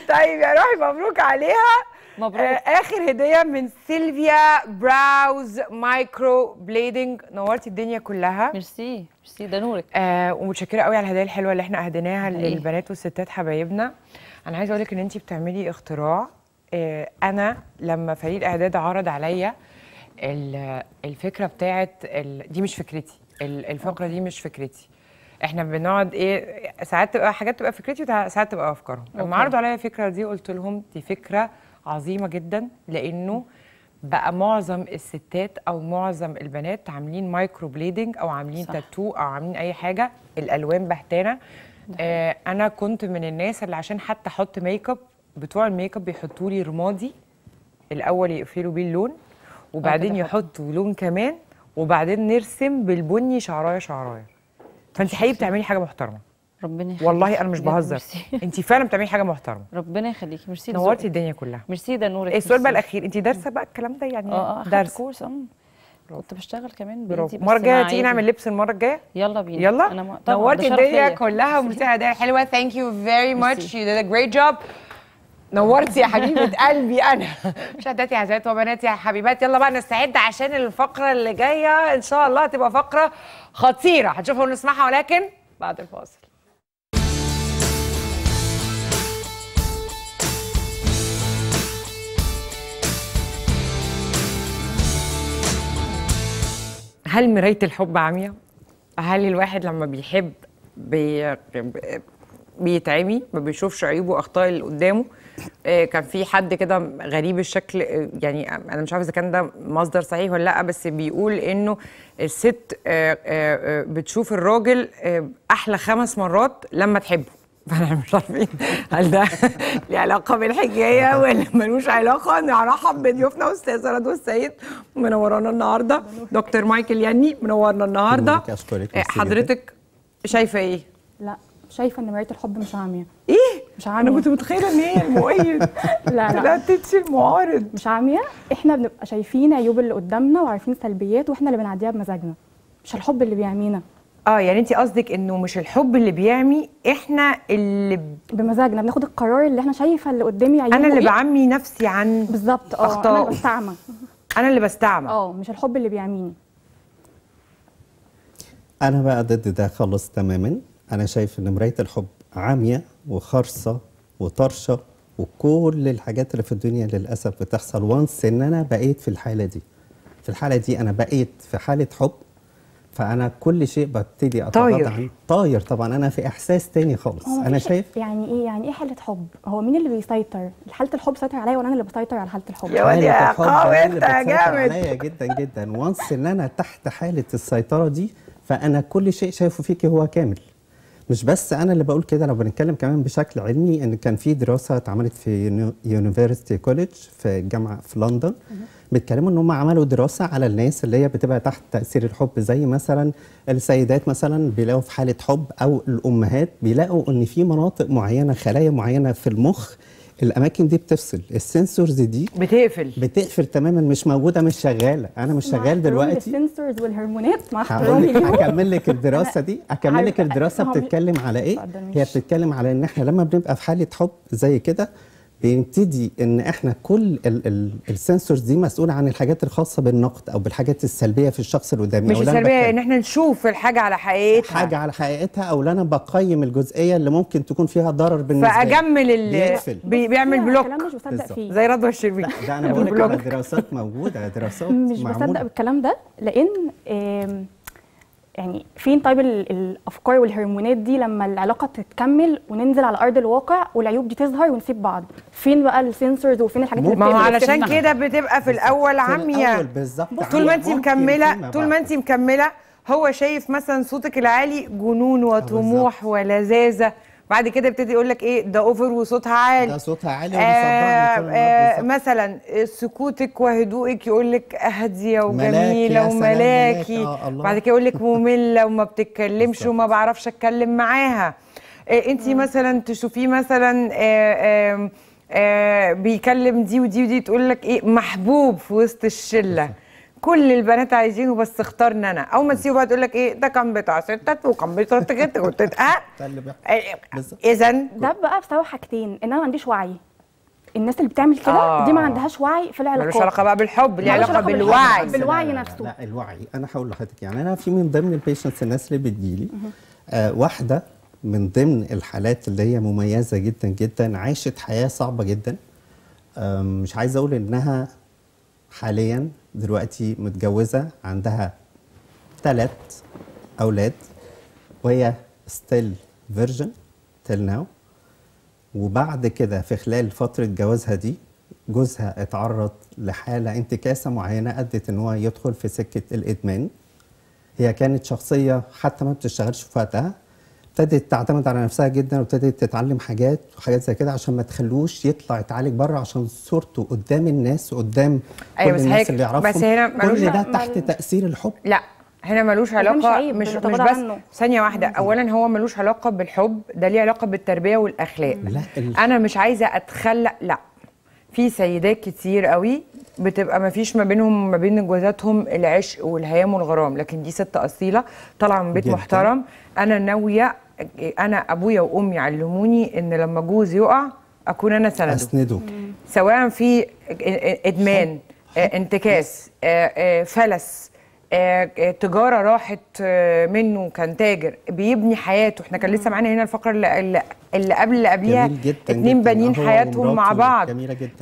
A: طيب يا روحي مبروك عليها.
F: مبروك.
A: اخر هديه من سيلفيا براوز مايكرو بليدنج. نورتي الدنيا كلها.
F: ميرسي ده نورك.
A: ومتشكره قوي على الهدايا الحلوه اللي احنا اهديناها للبنات والستات حبايبنا. انا عايزه اقول لك ان انت بتعملي اختراع. انا لما فريق الاعداد عرض عليا الفكره بتاعت دي مش فكرتي، الفقره دي مش فكرتي. احنا بنقعد ساعات تبقى حاجات تبقى فكرتي وساعات تبقى افكارهم. لما عرضوا عليا الفكره دي قلت لهم دي فكره عظيمه جدا، لانه بقى معظم الستات او معظم البنات عاملين مايكرو بليدنج او عاملين تاتو او عاملين اي حاجه، الالوان بهتانه. انا كنت من الناس اللي عشان حتى احط ميك اب، بتوع الميك اب بيحطوا لي رمادي الاول يقفلوا بيه اللون، وبعدين يحطوا لون كمان، وبعدين نرسم بالبني شعرايه. فانت حقيقي بتعملي حاجه محترمه.
F: ربنا يخليكي.
A: والله انا مش بهزر. انت فعلا بتعملي حاجه محترمه.
F: ربنا يخليكي. ميرسي.
A: نورتي الدنيا كلها.
F: ميرسي ده نورك.
A: السؤال بقى الاخير، انت دارسه بقى الكلام ده يعني؟
F: دارسه كورس. كنت بشتغل كمان
A: بنتي. المره الجايه تيجي نعمل لبس المره الجايه.
F: يلا بينا.
A: يلا. نورتي الدنيا كلها وميرسي هدايا حلوه. ثانك يو فيري ماتش، يو ديد ا جريت جوب. نورتي يا حبيبه قلبي. انا مشاهداتي يا عزيزاتي وبناتي يا حبيبات، يلا بقى نستعد عشان الفقره اللي جايه ان شاء الله هتبقى فقره خطيره هتشوفها ونسمعها، ولكن بعد الفاصل. هل مرايه الحب عمياء؟ هل الواحد لما بيحب بيتعمي ما بيشوفش عيوبه واخطاء اللي قدامه؟ كان في حد كده غريب الشكل، يعني انا مش عارفه اذا كان ده مصدر صحيح ولا لا، بس بيقول انه الست بتشوف الراجل احلى 5 مرات لما تحبه. فانا مش عارفين هل ده له علاقه بالحكايه ولا ملوش علاقه. نرحب بضيوفنا استاذه رضوى السيد منورانا النهارده، دكتور مايكل ياني منورنا النهارده. حضرتك شايفه ايه؟
I: لا شايفه ان مرايه الحب مش عاميه.
A: ايه؟
I: مش عاميه.
A: انا كنت متخيله ان هي المؤيد. لا تتشي المعارض.
I: مش عاميه، احنا بنبقى شايفين عيوب اللي قدامنا وعارفين سلبيات واحنا اللي بنعديها بمزاجنا، مش الحب اللي بيعمينا.
A: يعني انت قصدك انه مش الحب اللي بيعمي، احنا اللي
I: بمزاجنا بناخد القرار اللي احنا شايفه اللي قدامي عيوبه.
A: انا اللي بعمي نفسي عن
I: بالظبط.
A: اخطاء.
I: انا اللي بستعمى.
A: انا اللي بستعمى.
I: مش الحب اللي بيعميني.
J: انا بقى ضد ده خالص تماما. انا شايف ان مرايه الحب عاميه وخرصه وطرشه وكل الحاجات اللي في الدنيا للاسف بتحصل وانس ان انا بقيت في الحاله دي. في الحاله دي انا بقيت في حاله حب، فانا كل شيء ببتدي اتغاضى عنه. طاير طبعا، انا في احساس تاني خالص. انا شايف
I: يعني ايه حاله حب؟ هو مين اللي بيسيطر؟ حاله الحب سيطر عليا ولا انا اللي بسيطر على حاله الحب؟
A: يا واد يا قوي انت يا جامد.
J: عليا جدا جدا. وانس ان انا تحت حاله السيطره دي، فانا كل شيء شايفه فيكي هو كامل. مش بس انا اللي بقول كده، لو بنتكلم كمان بشكل علمي، ان كان في دراسه اتعملت في يونيفرسيتي كوليدج في الجامعه في لندن، بيتكلموا ان هم عملوا دراسه على الناس اللي هي بتبقى تحت تاثير الحب، زي مثلا السيدات مثلا بيلاقوا في حاله حب، او الامهات بيلاقوا ان في مناطق معينه، خلايا معينه في المخ، الاماكن دي بتفصل، السنسورز دي بتقفل تماما، مش موجوده، مش شغاله. انا مش شغال دلوقتي.
I: السنسورز والهرمونات مع احترامي ليهم.
J: هكمل لك الدراسه دي، اكمل لك الدراسه بتتكلم على ايه. هي بتتكلم على ان احنا لما بنبقى في حاله حب زي كده، بيبتدي ان احنا كل السنسورز دي مسؤوله عن الحاجات الخاصه بالنقد او بالحاجات السلبيه في الشخص اللي قدامي.
A: مش السلبيه، ان احنا نشوف الحاجه على حقيقتها،
J: حاجه على حقيقتها، او انا بقيم الجزئيه اللي ممكن تكون فيها ضرر بالنسبه لي،
A: فاجمل اللي بيعمل بلوك
I: مش بصدق فيه،
A: زي رضوى الشربيني.
J: ده انا بقول لك على دراسات موجوده، دراسات
I: مش بصدق بالكلام ده، لان يعني فين طيب الافكار والهرمونات دي لما العلاقه تتكمل وننزل على ارض الواقع والعيوب دي تظهر ونسيب بعض؟ فين بقى السنسورز وفين الحاجات اللي
A: ما هو علشان كده بتبقى في الاول عاميه.
J: بالظبط.
A: طول ما انت مكمله هو شايف مثلا صوتك العالي جنون وطموح ولذاذه، بعد كده يبتدي يقول لك ايه ده اوفر وصوتها عالي،
J: ده صوتها عالي وبيصدعني.
A: مثلا سكوتك وهدوءك يقول لك هاديه وجميله وملاكي، بعد كده يقول لك ممله وما بتتكلمش وما بعرفش اتكلم معاها. انت مثلا تشوفيه مثلا بيكلم دي ودي ودي، تقول لك ايه محبوب في وسط الشله، كل البنات عايزينه بس اختارنا انا. اول ما تسيبه بقى تقول لك ايه ده كان بتاع ستات وكان بتاع تكت كنت اذا
I: ده بقى بسبب حاجتين، ان انا ما عنديش وعي. الناس اللي بتعمل كده دي ما عندهاش وعي في العلاقات.
A: ملوش علاقه بقى بالحب، ليه علاقه بالوعي.
I: بالوعي نفسه.
J: لا الوعي، انا هقول لحضرتك، يعني انا في من ضمن البيشنتس، الناس اللي بتجيلي واحده من ضمن الحالات اللي هي مميزه جدا جدا، عاشت حياه صعبه جدا. مش عايزه اقول انها حاليا دلوقتي متجوزة، عندها 3 أولاد، وهي ستيل فيرجن تيل ناو. وبعد كده في خلال فترة جوازها دي جوزها اتعرض لحالة انتكاسة معينة أدت إن هو يدخل في سكة الإدمان. هي كانت شخصية حتى ما بتشتغلش في وقتها، ابتدت تعتمد على نفسها جدا، وابتدت تتعلم حاجات وحاجات زي كده عشان ما تخلوش يطلع يتعالج بره، عشان صورته قدام الناس، قدام كل الناس اللي يعرفهم.
A: بس هنا
J: كل ده تحت تأثير الحب.
A: لا هنا ملوش علاقه، مش بس ثانيه واحده. اولا هو ملوش علاقه بالحب، ده ليه علاقه بالتربيه والاخلاق. انا مش عايزه اتخلق، لا، في سيدات كتير قوي بتبقى ما فيش ما بينهم ما بين جوازاتهم العشق والهيام والغرام، لكن دي ست اصيله طالعه من بيت محترم. انا ناويه، انا ابويا وامي علموني ان لما جوزي يقع اكون انا
J: اسنده،
A: سواء في ادمان، انتكاس، فلس، تجاره راحت منه، كان تاجر بيبني حياته. احنا كان لسه معانا هنا الفقره اللي قبل اللي قبليها 2 بانيين حياتهم مع بعض.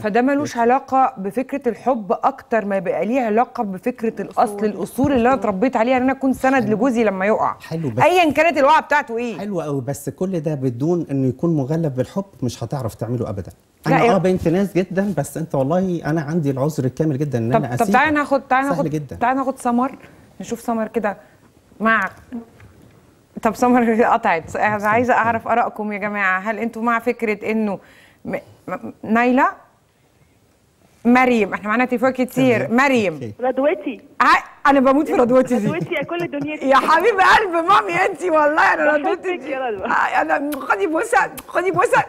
A: فده ملوش علاقه بفكره الحب اكتر ما بقى ليه علاقه بفكره الاصول اللي انا اتربيت عليها، ان انا اكون سند لجوزي لما يقع، ايا كانت الوقعه بتاعته ايه.
J: حلو قوي، بس كل ده بدون انه يكون مغلف بالحب مش هتعرف تعمله ابدا. انا بنت ناس جدا، بس انت والله انا عندي العذر الكامل جدا ان انا اسيب.
A: طب تعالى ناخد سمر، نشوف سمر كده مع. طب سمر قطعت، عايزه اعرف ارائكم يا جماعه. هل انتوا مع فكره انه نايله مريم؟ احنا معانا تليفون كتير. مريم
D: رضوتي،
A: انا بموت في رضوتي دي.
D: رضوتي يا كل دنيتي
A: يا حبيب قلب مامي انت، والله انا رضوتي انا. خدي بوسه.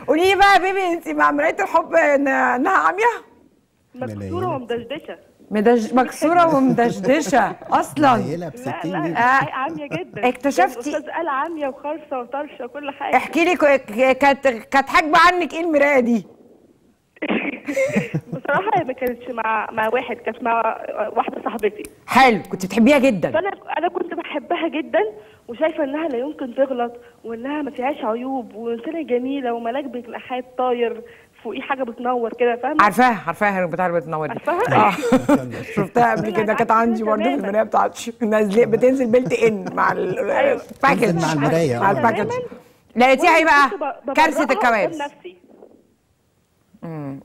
A: قولي لي بقى يا بيبي، انت مع مرايه الحب انها عاميه؟
D: مكسوره ومدشدشه.
A: مكسوره ومدشدشه اصلا.
D: لا عاميه جدا.
A: اكتشفتي
D: الاستاذ قال عاميه وخالصه وطرشه وكل حاجه.
A: احكي لي، كانت حاجبه عنك ايه المرايه دي؟
D: بصراحه هي ما كانتش مع واحد، كانت مع واحده صاحبتي.
A: حلو، كنت بتحبيها جدا؟
D: فانا كنت بحبها جدا، وشايفه انها لا يمكن تغلط، وانها ما فيهاش عيوب، وانسانه جميله، وملاك بجناحات طاير فوقيه حاجه بتنور كده، فاهمه؟
A: عارفاها بتاع اللي بتنور دي.
D: عارفاها؟
A: شفتها قبل كده، كانت عندي برضه في المرايه بتاعتي، بتنزل بيلت ان مع الباكج،
J: مع المرايه،
A: مع الباكج. لقيتيها ايه بقى؟ كارثه الكوارث.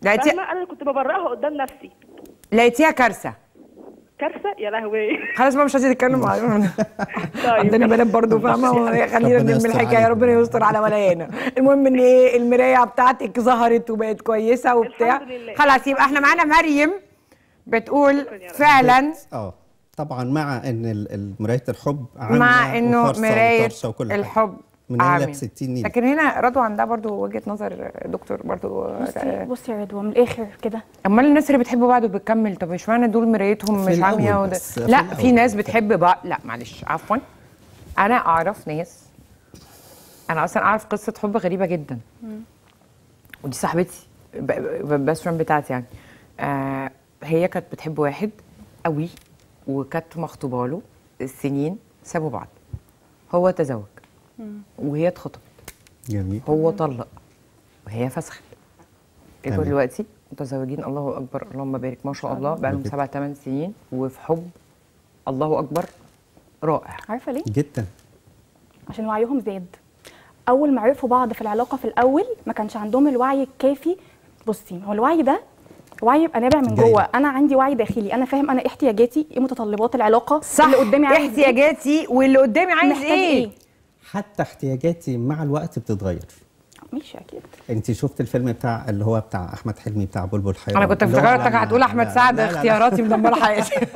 D: لقيتيها، انا كنت ببرئها قدام نفسي.
A: لقيتيها كارثه
D: يا لهوي.
A: خلاص بقى مش عايزين نتكلم مع عندنا بنات برضه، فاهمه؟ خلينا نلم الحكايه، ربنا يستر على ولايانا. المهم ان ايه، المرايه بتاعتك ظهرت وبقت كويسه وبتاع. خلاص، يبقى احنا معانا مريم بتقول فعلا
J: طبعا مع ان مرايه الحب عاميه،
A: مع انه مرايه الحب
J: من 60 نيل.
A: لكن هنا رضوى عندها برضو وجهه نظر دكتور برضو.
I: بصي يا رضوى، من الاخر كده،
A: امال الناس اللي بتحب بعض وبتكمل، طب اشمعنى دول مرايتهم مش عاميه لا، في ناس بتحب بعض. لا معلش، عفوا، انا اعرف ناس، انا اصلا اعرف قصه حب غريبه جدا، ودي صاحبتي بس فريند بتاعتي يعني. هي كانت بتحب واحد قوي، وكانت مخطوبه له السنين، سابوا بعض، هو تزوج وهي اتخطبت،
J: جميل،
A: هو طلق وهي فسخت. يبقوا دلوقتي متزوجين، الله اكبر، اللهم بارك، ما شاء الله، بقى لهم 7-8 سنين وفي حب، الله اكبر، رائع.
I: عارفه ليه؟
J: جدا،
I: عشان وعيهم زاد. اول ما عرفوا بعض في العلاقه في الاول ما كانش عندهم الوعي الكافي. بصي، هو الوعي ده وعي يبقى نابع من جوه. انا عندي وعي داخلي، انا فاهم انا احتياجاتي ايه، متطلبات العلاقه،
A: صح، اللي قدامي عايز احتياجاتي واللي قدامي عايز ايه.
J: حتى احتياجاتي مع الوقت بتتغير.
I: ماشي، اكيد.
J: انت شفت الفيلم بتاع اللي هو بتاع احمد حلمي بتاع بلبل حيران؟
A: انا كنت افتكرتك هتقول احمد سعد، اختياراتي مدمره حياتي.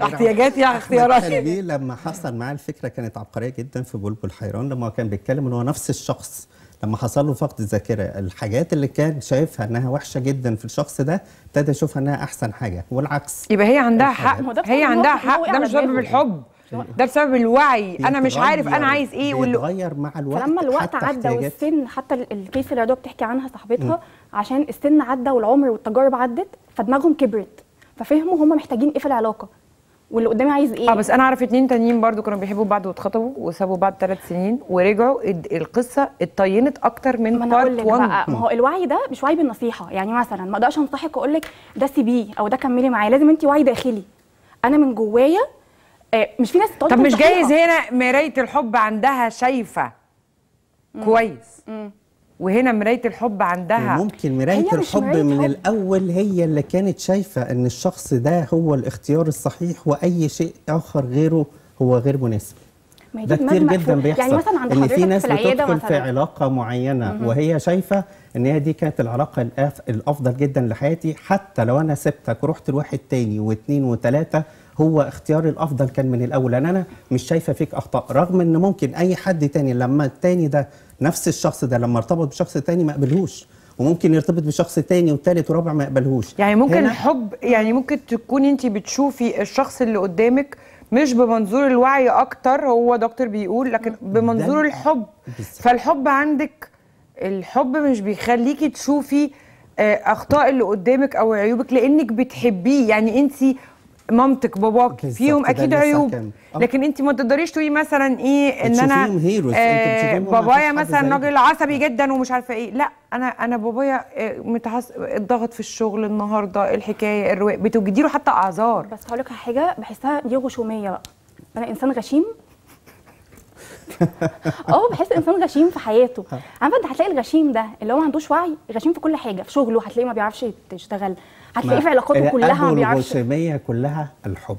A: احتياجاتي يا اختياراتي.
J: احمد حلمي لما حصل معاه الفكره كانت عبقريه جدا في بلبل حيران، لما كان بيتكلم ان هو نفس الشخص لما حصل له فقد الذاكره، الحاجات اللي كان شايفها انها وحشه جدا في الشخص ده ابتدى يشوفها انها احسن حاجه، والعكس.
A: يبقى هي عندها حق، هي عندها حق، ده مش بسبب الحب، ده بسبب الوعي. انا مش عارف انا عايز ايه،
J: بيتغير مع الوقت.
I: فلما الوقت عدى والسن، حتى الكيس اللي رضوى بتحكي عنها صاحبتها، عشان السن عدى والعمر والتجارب عدت، فدماغهم كبرت، ففهموا هم محتاجين ايه في العلاقه واللي قدامي عايز ايه.
A: بس انا اعرف 2 تانيين برضو كانوا بيحبوا بعض واتخطبوا وسابوا بعض 3 سنين ورجعوا، القصه اتطينت اكتر من بارت 1.
I: ما هو الوعي ده مش وعي بالنصيحه، يعني مثلا ما اقدرش انصحك واقول لك ده سيبيه او ده كملي معاه، لازم انت وعي داخلي. انا من جوايا مش في ناس تقول.
A: طب مش جايز هنا مرايه الحب عندها شايفه كويس، وهنا مرايه الحب عندها
J: ممكن مرايه الحب من الاول هي اللي كانت شايفه ان الشخص ده هو الاختيار الصحيح، واي شيء اخر غيره هو غير مناسب. ده كتير جدا بيحصل،
I: يعني مثلا عند
J: ان في ناس بتدخل
I: مثلاً
J: في علاقه معينه وهي شايفه ان هي دي كانت العلاقه الافضل جدا لحياتي، حتى لو انا سبتك ورحت لواحد تاني واثنين وثلاثه، هو اختياري الافضل كان من الاول، لان انا مش شايفه فيك اخطاء، رغم ان ممكن اي حد تاني لما التاني ده نفس الشخص ده لما ارتبط بشخص تاني ما قبلهوش، وممكن يرتبط بشخص تاني وثالث ورابع ما يقبلهوش.
A: يعني ممكن الحب، يعني ممكن تكون انت بتشوفي الشخص اللي قدامك مش بمنظور الوعي اكتر، هو دكتور بيقول، لكن بمنظور الحب. فالحب عندك، الحب مش بيخليكي تشوفي اخطاء اللي قدامك او عيوبك، لانك بتحبيه. يعني انت مامتك باباك فيهم اكيد عيوب، لكن انت ما تقدريش تقولي مثلا ايه ان انا بابايا مثلا راجل عصبي جدا ومش عارفه ايه. لا، انا بابايا اتضغط في الشغل النهارده، الحكايه الرواق بتوجدي له حتى اعذار.
I: بس هقول لك حاجه بحسها دي غشوميه بقى. انا انسان غشيم. بحس انسان غشيم في حياته. عارفه انت هتلاقي الغشيم ده اللي هو ما عندوش وعي، غشيم في كل حاجه، في شغله هتلاقيه ما بيعرفش يشتغل، هتلاقيه في علاقاته كلها ما بيعرفش.
J: الغشوميه كلها الحب.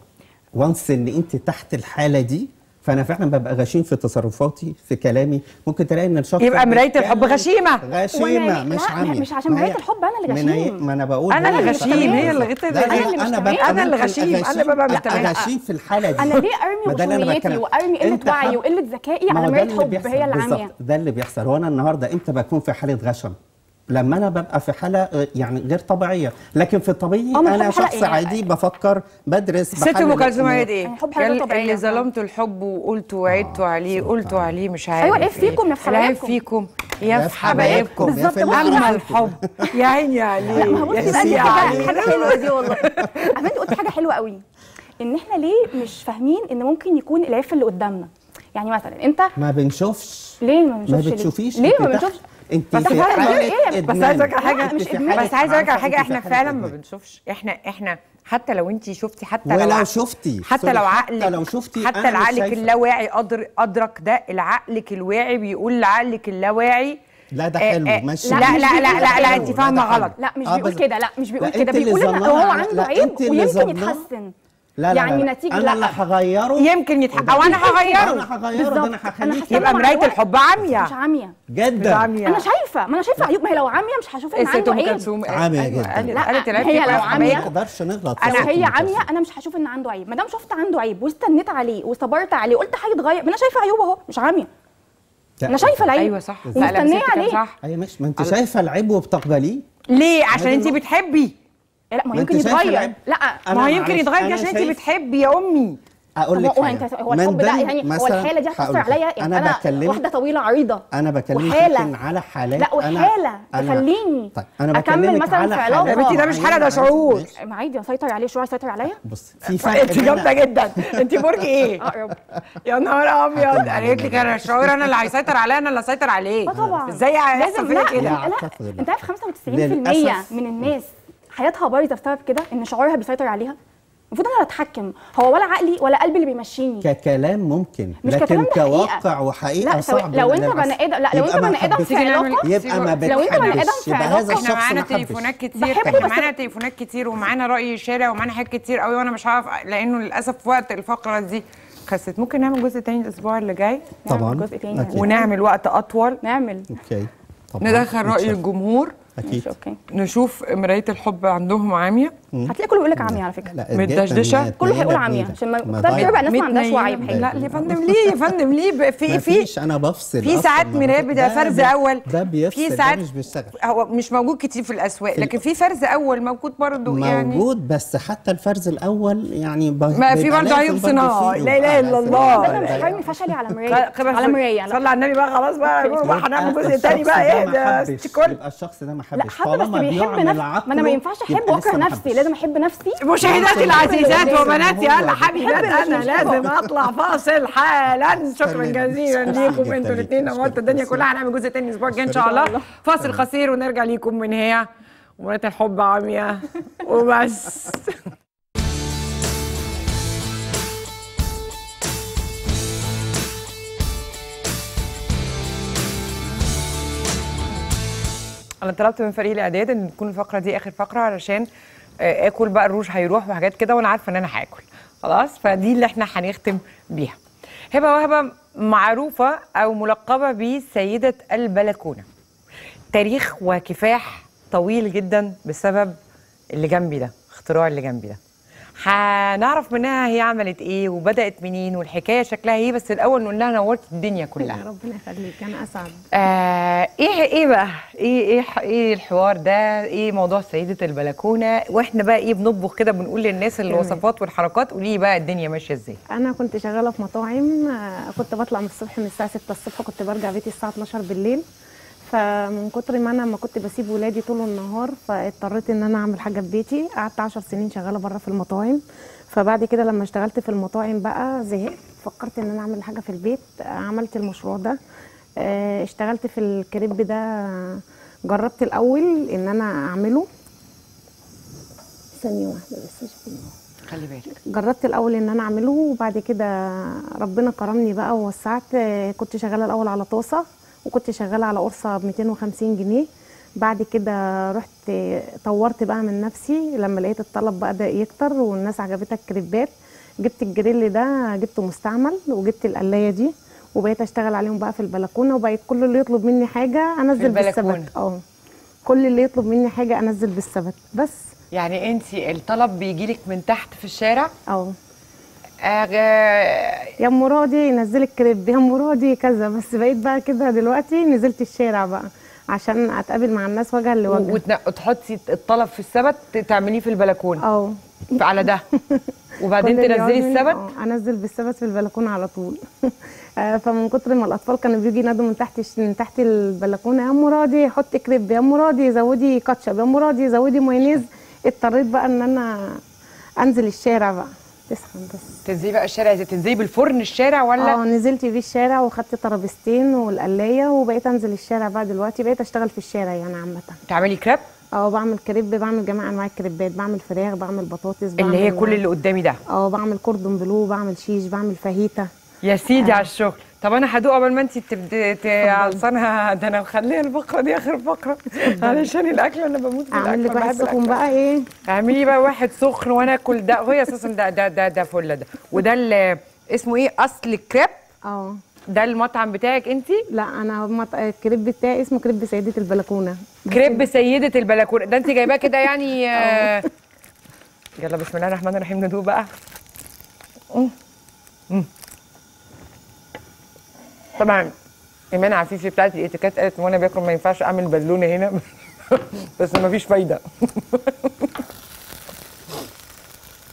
J: وانس ان انت تحت الحاله دي، فانا فعلا ببقى غشيم في تصرفاتي في كلامي. ممكن تلاقي ان الشخص
A: يبقى مرايه الحب غشيمه
J: مش عمي.
I: مش عشان مرايه الحب انا اللي غشيم.
J: ما انا بقول
A: انا اللي غشيم، هي اللي
J: انا اللي
A: غشيم، انا ببقى
J: متميز غشيم في الحاله دي.
I: انا ليه ارمي غشوميتي وارمي قله وعي وقله ذكائي على مرايه حب هي اللي عاميه؟
J: ده اللي بيحصل. هو انا النهارده امتى بكون في حاله غشم؟ لما انا ببقى في حاله يعني غير طبيعيه، لكن في الطبيعي انا شخص عادي بفكر بدرس
A: ست ام كلثوم قالت ايه؟ اللي ظلمتوا الحب وقلتوا وعدتوا عليه قلتوا عليه مش عارف.
I: ايوه، عيب فيكم يا حبايبكم،
A: فيكم يا في حبايبكم
I: بالظبط.
A: اما الحب يا عيني عليه.
I: لا ما هو بصي بقى حاجه حلوه دي والله. انت قلت حاجه حلوه قوي، ان احنا ليه مش فاهمين ان ممكن يكون العيب في اللي قدامنا. يعني مثلا انت
J: ما بنشوفش.
I: ليه ما بنشوفش؟
J: ما بتشوفيش
I: ليه ما بنشوفش؟
J: انت
A: بس عايزه اقول لك على حاجه، احنا فعلا ما بنشوفش. احنا حتى لو انت شفتي،
J: ولو شفتي،
A: حتى لو شفتي، حتى عقلك اللاواعي ادرك ده. عقلك الواعي بيقول لعقلك اللاواعي
J: لا ده حلو ماشي.
A: لا انت فاهمه غلط.
I: لا مش بيقول كده، لا مش بيقول كده، بيقول ان هو عنده عيب ويمكن يتحسن.
J: لا
I: يعني نتيجه
J: انا اللي هغيره
A: يمكن يتحقق، او انا هغيره ده انا هخليه
I: يبقى
A: مرايه الحب عاميه.
I: مش عاميه
J: جدا.
I: انا شايفه، ما انا شايفه عيوب. ما هي لو عاميه مش هشوف ان عنده عيب.
J: عاميه جدا.
I: قالت هي لو عاميه
J: ما نقدرش نغلط.
I: هي عاميه، انا مش هشوف ان عنده عيب. ما دام شفت عنده عيب واستنيت عليه وصبرت عليه وقلت هيتغير، ما انا شايفه عيوب اهو، مش عاميه. انا شايفه العيب.
A: ايوه صح،
I: ومستنيه عليه.
J: ايوه ماشي، ما انت شايفه العيب وبتقبليه.
A: ليه؟ عشان انت بتحبي.
I: لا ما يمكن يتغير. لا
A: ما يمكن يتغير عشان انت بتحبي يا امي.
J: اقول لك
I: هو الحب ده يعني هو الحاله دي هتاثر عليا؟ يعني انا واحده طويله عريضه،
J: انا بكلمك على حالات.
I: لا وحاله تخليني
J: اكمل
I: مثلا في علاقه.
A: يا بنتي ده مش حاله، ده شعور.
I: ما عادي اسيطر عليه شويه، اسيطر عليا.
J: بص في فرق.
A: انت جامده جدا. انت برج ايه؟ يا نهار ابيض. قالت لك انا الشعور انا اللي هيسيطر عليا، انا اللي هسيطر عليه.
I: طبعا.
A: ازاي هيحصل فيا كده؟
I: لا انت عارف 95% من الناس حياتها بايظه بسبب كده، ان شعورها بيسيطر عليها. المفروض انا اللي اتحكم، هو ولا عقلي ولا قلبي اللي بيمشيني.
J: ككلام ممكن،
I: مش
J: لكن كواقع وحقيقه صعب.
I: لو انت بني ادم، لا لو انت بني ادم في علاقه،
J: يبقى ما
I: لو انت بني ادم في علاقه.
A: احنا معانا تليفونات كتير، ومعانا راي شارع، ومعانا حاجات كتير قوي، وانا مش هعرف لانه للاسف وقت الفقره دي خلصت. ممكن نعمل جزء تاني الاسبوع اللي جاي
J: طبعا،
I: جزء تاني
A: ونعمل وقت اطول.
J: اوكي طبعا.
A: ندخل راي الجمهور
J: اكيد.
A: نشوف مرايه الحب عندهم عاميه.
I: هتلاقي كله بيقول لك عاميه على فكره.
A: متدشدشه،
I: كله هيقول عاميه عشان ما ربع الناس ما عندهاش وعي بحاجه.
A: لا يا فندم ليه يا فندم ليه؟ في
J: انا بفصل
A: في ساعات مرايه بتبقى فرز اول.
J: ده بيفصل،
A: في ساعات
J: مش بيشتغل.
A: هو مش موجود كتير في الاسواق، لكن في فرز اول موجود برضه يعني
J: موجود. بس حتى الفرز الاول يعني
A: ما في برضه عيوب صناعه. لا اله الا الله.
I: انا مش هرمي فشلي على مرايه. على مرايه.
A: صلي على النبي بقى. خلاص بقى هنعمل جزء تاني بقى. ايه ده؟
J: يبقى الشخص ده ما حبش.
I: طالما بيحب نفسه. ما انا ما ينفعش احب واكره نفسي، لازم احب نفسي.
A: مشاهداتي العزيزات وبناتي يلا حبيبات، انا لازم اطلع فاصل حالا. شكرا جزيلا ليكم انتوا الاثنين، نورتوا الدنيا كلها. هنعمل جزء تاني الاسبوع الجاي ان شاء الله. فاصل قصير ونرجع ليكم من هي ومرايه الحب عاميه وبس. انا طلبت من فريق الاعداد ان تكون الفقره دي اخر فقره علشان اكل بقى. الروج هيروح وحاجات كده، وانا عارفه ان انا هاكل خلاص. فدي اللي احنا هنختم بيها. هبه وهبه معروفه او ملقبه بسيده البلكونه. تاريخ وكفاح طويل جدا بسبب اللي جنبي ده، اختراع اللي جنبي ده. هنعرف منها هي عملت ايه وبدات منين والحكايه شكلها ايه. بس الاول نقول لها نورت الدنيا كلها.
K: ربنا يخليك، انا اسعد.
A: ايه بقى ايه الحوار ده؟ ايه موضوع سيده البلكونه؟ واحنا بقى ايه بنطبخ كده بنقول للناس الوصفات والحركات. قولي لي بقى الدنيا ماشيه ازاي.
K: انا كنت شغاله في مطاعم، كنت بطلع من الصبح من الساعه 6 الصبح، كنت برجع بيتي الساعه 12 بالليل. فمن كتر ما انا ما كنت بسيب ولادي طول النهار، فاضطريت ان انا اعمل حاجه في بيتي. قعدت 10 سنين شغاله بره في المطاعم، فبعد كده لما اشتغلت في المطاعم بقى زهقت، فكرت ان انا اعمل حاجه في البيت. عملت المشروع ده. اشتغلت في الكريب ده. جربت الاول ان انا اعمله. ثانيه واحده بس
A: خلي بالك.
K: جربت الاول ان انا اعمله، وبعد كده ربنا كرمني بقى ووسعت. كنت شغاله الاول على طاسه، وكنت شغاله على قرصه ب 250 جنيه. بعد كده رحت طورت بقى من نفسي لما لقيت الطلب بقى يكتر والناس عجبتها الكريبات. جبت الجريل ده، جبته مستعمل، وجبت القلايه دي، وبقيت اشتغل عليهم بقى في البلكونه. وبقيت كل اللي يطلب مني حاجه انزل بالثبت. كل اللي يطلب مني حاجه انزل بالثبت بس.
A: يعني انت الطلب بيجيلك من تحت في الشارع؟
K: يا ام مرادي نزلي الكريب، يا ام مرادي كذا. بس بقيت بقى كده دلوقتي نزلت الشارع بقى عشان اتقابل مع الناس وجها لوجه.
A: وتحطي الطلب في الثبت تعمليه في البلكونه على ده وبعدين تنزلي الثبت؟
K: انزل بالثبت في البلكونه على طول. فمن كتر ما الاطفال كانوا بيجوا ينادوا من تحت البلكونه يا ام مرادي حطي كريب، يا ام مرادي زودي كاتشب، يا ام مرادي زودي مايونيز. اضطريت بقى ان انا انزل الشارع بقى. تسخن بس.
A: تنزلي بقى الشارع؟ تنزلي بالفرن الشارع ولا؟
K: نزلت بيه الشارع وخدت ترابيزتين والقلايه، وبقيت انزل الشارع بقى دلوقتي. بقيت اشتغل في الشارع يعني عامه.
A: تعملي كريب؟
K: بعمل كريب، بعمل جميع انواع الكريبات، بعمل فراخ، بعمل بطاطس،
A: اللي هي كل اللي قدامي ده.
K: بعمل كوردون بلو، بعمل شيش، بعمل فاهيتا.
A: يا سيدي على الشغل. طب انا هدوق قبل ما انت عطسانه. ده انا مخليه الفقره دي اخر فقره علشان الاكل. انا بموت في الاكل.
K: اعمل لك واحد سخن بقى. ايه
A: اعملي بقى واحد سخن وانا اكل ده. هو اساسا ده فله ده. وده اللي اسمه ايه؟ اصل الكريب. ده المطعم بتاعك انت؟
K: لا انا الكريب بتاعي اسمه كريب سيده البلكونه.
A: كريب سيده البلكونه ده انت جايباه كده يعني؟ يلا بسم الله الرحمن الرحيم ندوق بقى. طبعا ايمان عفيفي بتاعت الاتيكيت قالت وانا باكل ما ينفعش اعمل بالونه هنا. بس ما فيش فايده.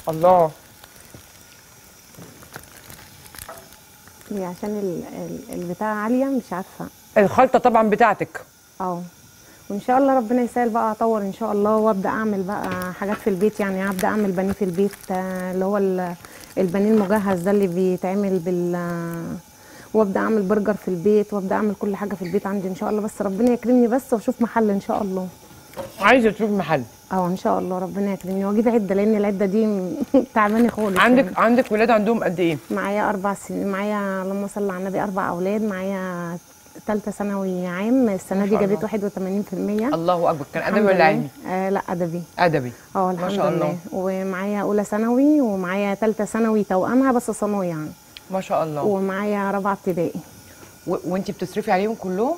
A: الله.
K: دي عشان البتاع عاليه مش عارفه.
A: الخلطه طبعا بتاعتك.
K: وان شاء الله ربنا يسهل بقى اطور ان شاء الله وابدا اعمل بقى حاجات في البيت. يعني ابدا اعمل بانيه في البيت، اللي هو البانيه المجهز ده اللي بيتعمل وابدا اعمل برجر في البيت، وابدا اعمل كل حاجه في البيت عندي ان شاء الله. بس ربنا يكرمني بس واشوف محل ان شاء الله.
A: عايزه تشوف محل؟
K: ان شاء الله ربنا يكرمني واجيب عده، لان العده دي تعبانه خالص.
A: عندك ولاد عندهم قد ايه؟
K: معايا 4 سنين. معايا اللهم صل على النبي 4 اولاد. معايا ثالثه ثانوي عام، السنه دي جابت 81%.
A: الله اكبر. كان ادبي ولا علمي؟
K: لا ادبي.
A: ادبي.
K: الحمد لله. ومعايا اولى ثانوي، ومعايا ثالثه ثانوي توأمها بس صنايع يعني.
A: ما شاء الله.
K: ومعايا 4 ابتدائي.
A: وانت بتصرفي عليهم كلهم؟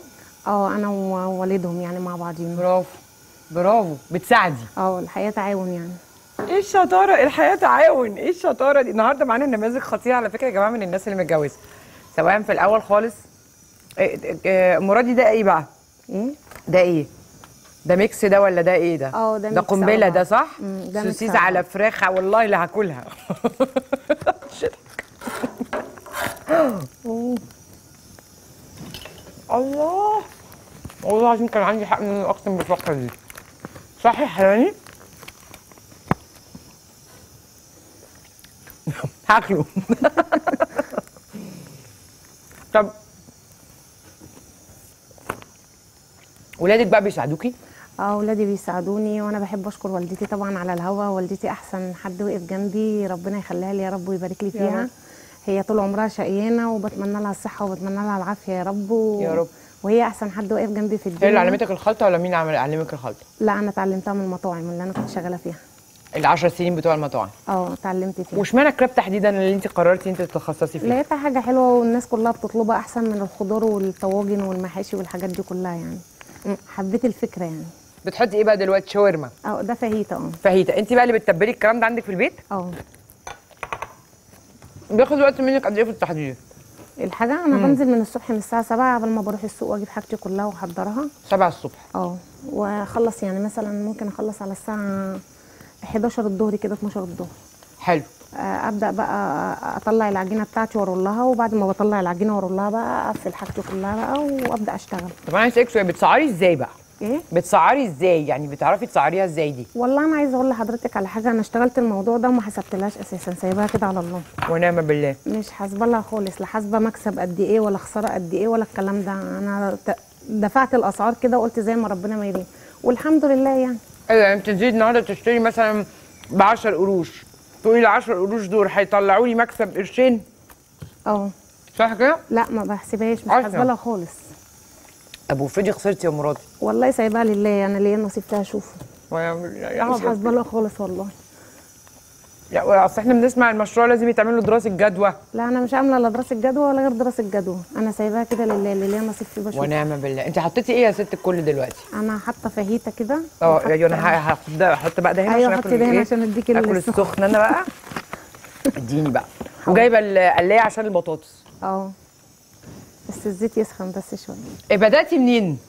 K: انا ووالدهم يعني مع بعضين.
A: برافو. بتساعدي؟
K: الحياه تعاون يعني.
A: ايه الشطاره؟ الحياه تعاون. ايه الشطاره دي؟ النهارده معانا نماذج خطيره على فكره يا جماعه من الناس اللي متجوزه، سواء في الاول خالص. مرادي ده ايه بقى؟ ده ايه؟ ده ميكس ده ولا ده ايه ده؟
K: ده
A: قنبله ده صح؟
K: ده
A: سوسيس على فراخ والله اللي هاكلها. الله والله العظيم كان عندي حق ان انا اقسم بالفقره دي. صح يا حلواني؟ هاكله. طب ولادك بقى بيساعدوكي؟
K: ولادي بيساعدوني، وانا بحب اشكر والدتي طبعا على الهوا. والدتي احسن حد وقف جنبي، ربنا يخليها لي يا رب ويبارك لي فيها. هي طول عمرها شقيانه وبتمنى لها الصحه وبتمنى لها العافيه يا رب.
A: يا رب.
K: وهي احسن حد وقف جنبي في الدنيا.
A: هي اللي علمتك الخلطه ولا مين علمك الخلطه؟
K: لا انا اتعلمتها من المطاعم اللي انا كنت شغاله فيها.
A: ال10 سنين بتوع المطاعم؟
K: اتعلمت فيها.
A: واشمعنى الكريب تحديدا اللي انت قررتي انت تتخصصي فيه؟
K: لقيتها حاجه حلوه والناس كلها بتطلبها، احسن من الخضار والطواجن والمحاشي والحاجات دي كلها يعني. حبيت الفكره يعني.
A: بتحطي ايه بقى دلوقتي؟ شاورما؟
K: ده فاهيتا.
A: فاهيتا. انت بقى اللي بتتبلي الكلام ده عندك في البيت؟ بياخد وقت منك قد ايه في التحضير؟
K: الحاجه انا بنزل من الصبح من الساعه 7 قبل ما بروح السوق واجيب حاجتي كلها واحضرها.
A: 7 الصبح؟
K: واخلص يعني مثلا ممكن اخلص على الساعه 11 الظهر كده 12 الظهر.
A: حلو.
K: ابدا بقى اطلع العجينه بتاعتي وارولها، وبعد ما بطلع العجينه وارولها بقى اقفل حاجتي كلها بقى وابدا اشتغل.
A: طب انا عايز اسالك سؤال، بتسعري ازاي بقى؟
K: ايه
A: بتسعري ازاي؟ يعني بتعرفي تسعريها ازاي دي؟
K: والله انا عايزه اقول لحضرتك على حاجه، انا اشتغلت الموضوع ده وما حسبتلهاش اساسا، سايباها كده على الله
A: ونعم بالله.
K: مش حاسبه لها خالص، لا حاسبه مكسب قد ايه ولا خساره قد ايه ولا الكلام ده. انا دفعت الاسعار كده وقلت زي ما ربنا ما يريد والحمد لله يعني.
A: ايوه يعني بتنزلي النهارده تشتري مثلا ب 10 قروش، تقولي ال 10 قروش دول هيطلعوا لي مكسب قرشين؟ صح كده؟
K: لا ما بحسبهاش، مش حاسبه لها خالص.
A: طب وافرضي خسرتي يا مراتي؟
K: والله سايباها لله، انا ليا نصيب فيها اشوفه. مش حاسبه لها خالص والله.
A: لا اصل احنا بنسمع المشروع لازم يتعمل له دراسه جدوى.
K: لا انا مش عامله لا دراسه جدوى ولا غير دراسه جدوى، انا سايباها كده لله، اللي ليا نصيب فيه بشوفه.
A: ونعم بالله. انت حطيتي ايه يا ست الكل دلوقتي؟
K: انا حاطه فاهيتا كده.
A: يعني انا هحط بقى دهن
K: عشان اكل ايه؟ عشان اديكي
A: اكل السخن انا بقى. اديني بقى. وجايبه القلايه عشان البطاطس.
K: بس الزيت يسخن بس شويه.
A: بداتي منين؟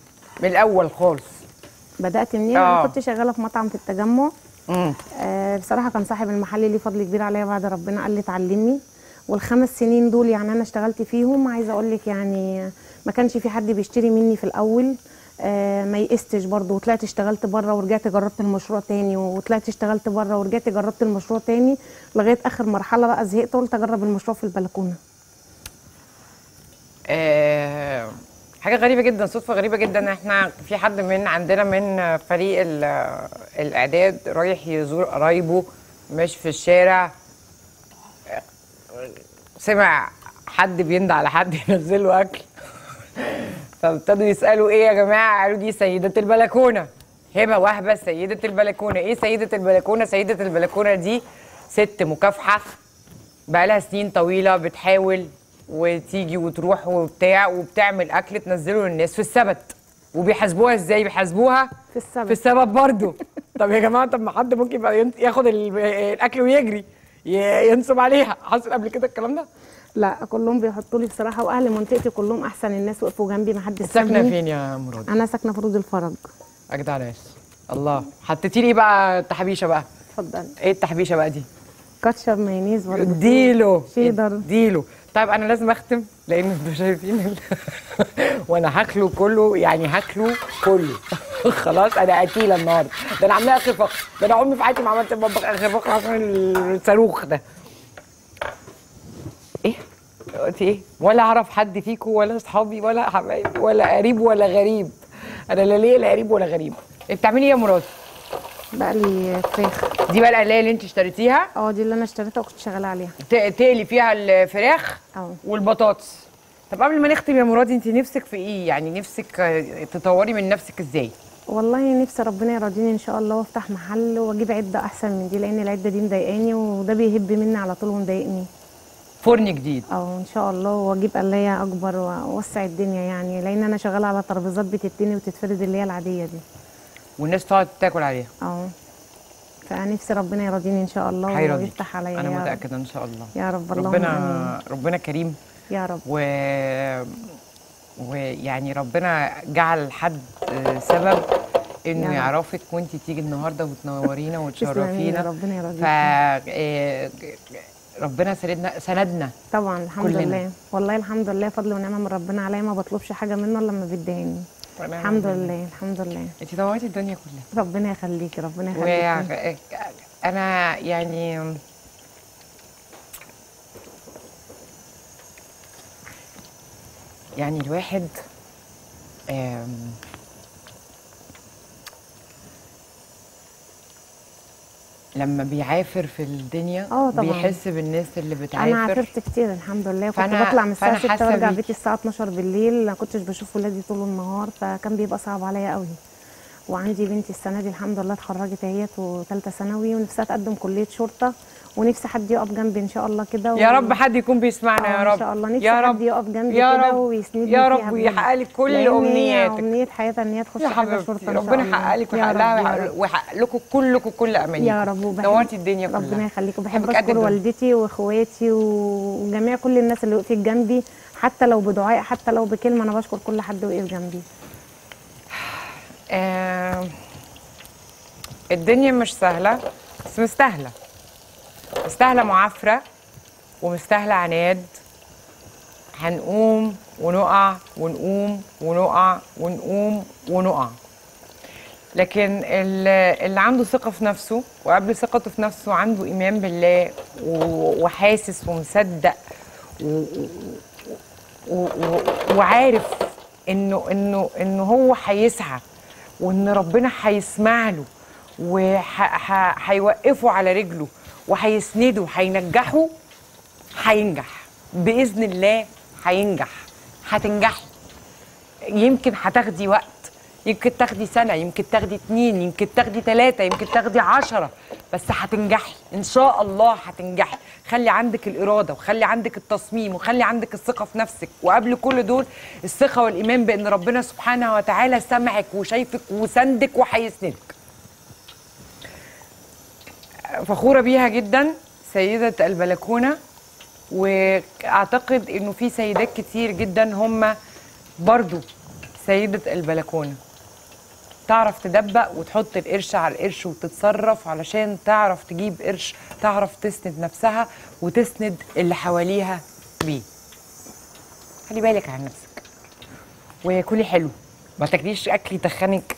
A: من الاول خالص.
K: بدات منين؟ انا كنت شغاله في مطعم في التجمع. بصراحه كان صاحب المحل ليه فضل كبير عليا بعد ربنا، قال لي اتعلمي. وال5 سنين دول يعني انا اشتغلت فيهم، عايزه اقول لك يعني ما كانش في حد بيشتري مني في الاول. ما يئستش برضه، وطلعت اشتغلت بره ورجعت جربت المشروع تاني، وطلعت اشتغلت بره ورجعت جربت المشروع تاني لغايه اخر مرحله بقى زهقت وقلت اجرب المشروع في البلكونه.
A: حاجه غريبه جدا، صدفه غريبه جدا. احنا في حد من عندنا من فريق الاعداد رايح يزور قرايبه، ماشي في الشارع سمع حد بيندى على حد ينزل له اكل فابتدوا يسالوا ايه يا جماعه؟ قالوا دي سيده البلكونه، هبه وهبه سيده البلكونه. ايه سيده البلكونه؟ سيده البلكونه دي ست مكافحه بقالها سنين طويله بتحاول وتيجي وتروح وبتاع وبتعمل اكل تنزله للناس في السبت. وبيحاسبوها ازاي؟ بيحاسبوها في السبت برضه. طب يا جماعه، طب ما حد ممكن يبقى ياخد الاكل ويجري ينصب عليها. حصل قبل كده الكلام ده؟
K: لا كلهم بيحطوا لي بصراحه، واهل منطقتي كلهم احسن الناس، وقفوا جنبي ما حدش
A: ساكنه فين يا مراد؟
K: انا ساكنه في رود الفرج.
A: اجدع ناس. الله. حطيتي لي بقى التحبيشه بقى.
K: اتفضلي.
A: ايه التحبيشه بقى دي؟
K: كاتشب مايونيز برضه.
A: اديله
K: شيدر.
A: اديله. طيب انا لازم اختم لان انتوا شايفين وانا هاكله كله، يعني هاكله كله خلاص. انا قتيله النهارده، ده انا عاملاها اخر فقره، ده انا عمري في حياتي ما عملت المطبخ اخر فقره عشان الصاروخ ده. ايه؟ قلت ايه؟ ولا اعرف حد فيكم ولا اصحابي ولا حبايبي ولا قريب ولا غريب. انا لا ليا لا قريب ولا غريب. بتعملي ايه يا مراد؟
K: بقلي فراخ.
A: دي بقى القلايه اللي انت اشتريتيها؟
K: دي اللي انا اشتريتها وكنت شغاله عليها.
A: تقلي فيها الفراخ والبطاطس. طب قبل ما نختم يا مراد، انت نفسك في ايه؟ يعني نفسك تطوري من نفسك ازاي؟
K: والله نفسي ربنا يرضيني ان شاء الله وافتح محل واجيب عده احسن من دي، لان العده دي مضايقاني وده بيهب مني على طول ومضايقني.
A: فرن جديد
K: ان شاء الله، واجيب قلايه اكبر واوسع الدنيا يعني، لان انا شغاله على ترابيزات بتتني وتتفرد اللي هي العاديه دي
A: والناس تقعد تاكل عليها.
K: فنفسي ربنا يرضيني ان شاء الله ويفتح عليا.
A: انا متاكده ان شاء الله
K: يا رب. اللهم
A: ربنا كريم
K: يا رب.
A: ويعني ربنا جعل حد سبب انه يعرفك وانت تيجي النهارده وتنورينا وتشرفينا.
K: ربنا يرضيك.
A: ربنا سندنا
K: طبعا الحمد لله. والله الحمد لله، فضل ونعمه من ربنا عليا، ما بطلبش حاجه منه الا لما بيديهاني. الحمد لله الحمد لله.
A: انت نورتي الدنيا كلها.
K: ربنا يخليكي ربنا يخليكي.
A: انا يعني الواحد لما بيعافر في الدنيا بيحس بالناس اللي بتعافر.
K: انا عافرت كتير الحمد لله، كنت بطلع من الساعه 6 وارجع بيتي الساعه 12 بالليل، ما كنتش بشوف ولادي طول النهار، فكان بيبقى صعب عليا قوي. وعندي بنتي السنه دي الحمد لله اتخرجت اهيت وثالثه ثانوي، ونفسها تقدم كليه شرطه، ونفسي حد يقف جنبي ان شاء الله كده
A: يا رب حد يكون بيسمعنا يا رب
K: ان شاء الله. نفسي حد يقف جنبي كده ويسندني
A: يا رب ويحقق لك كل امنياتك.
K: امنيه حياتها ان هي تخش حاجه شرطه.
A: ربنا يحقق لك ويحقق لها ويحقق لكم كلكم كل امانيكم
K: يا رب.
A: نورتي الدنيا كلها.
K: ربنا يخليكم. بحب اشكر والدتي واخواتي وجميع كل الناس اللي وقفت جنبي، حتى لو بدعاء حتى لو بكلمه، انا بشكر كل حد وقف جنبي.
A: الدنيا مش سهله بس مستاهله. مستاهله معافره ومستاهله عناد. هنقوم ونقع ونقوم ونقع ونقوم ونقع. لكن اللي عنده ثقه في نفسه، وقبل ثقته في نفسه عنده ايمان بالله وحاسس ومصدق وعارف انه هو هيسعى، وان ربنا هيسمع له وهيوقفه على رجله وهيسنده وهينجحه، هينجح باذن الله. هينجح، هتنجحي. يمكن هتاخدي وقت، يمكن تاخدي سنه، يمكن تاخدي 2، يمكن تاخدي 3، يمكن تاخدي 10، بس هتنجحي ان شاء الله. هتنجحي. خلي عندك الاراده، وخلي عندك التصميم، وخلي عندك الثقه في نفسك، وقبل كل دول الثقه والايمان بان ربنا سبحانه وتعالى سمعك وشايفك وسندك وهيسندك. فخوره بيها جدا سيده البلكونه، واعتقد انه في سيدات كتير جدا هم برضو سيده البلكونه، تعرف تدبق وتحط القرش على القرش وتتصرف علشان تعرف تجيب قرش، تعرف تسند نفسها وتسند اللي حواليها بيه. خلي بالك عن نفسك وكلي حلو، ما تاكليش اكل يتخنك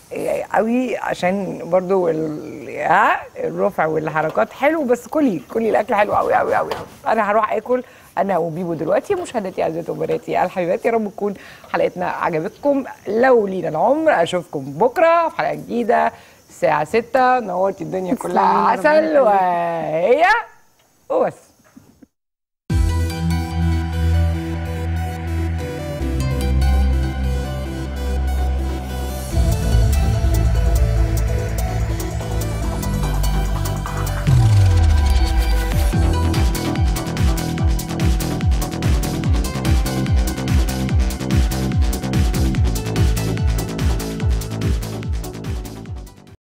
A: قوي عشان برضو الرفع والحركات حلو، بس كلي الاكل حلو قوي قوي قوي. انا هروح اكل انا وبيبو دلوقتي. مشاهداتي اعزائي وبناتي الحبيبات، يا رب تكون حلقتنا عجبتكم. لو لينا العمر اشوفكم بكره في حلقه جديده الساعه 6. نورتي الدنيا كلها عسل وهي وبس.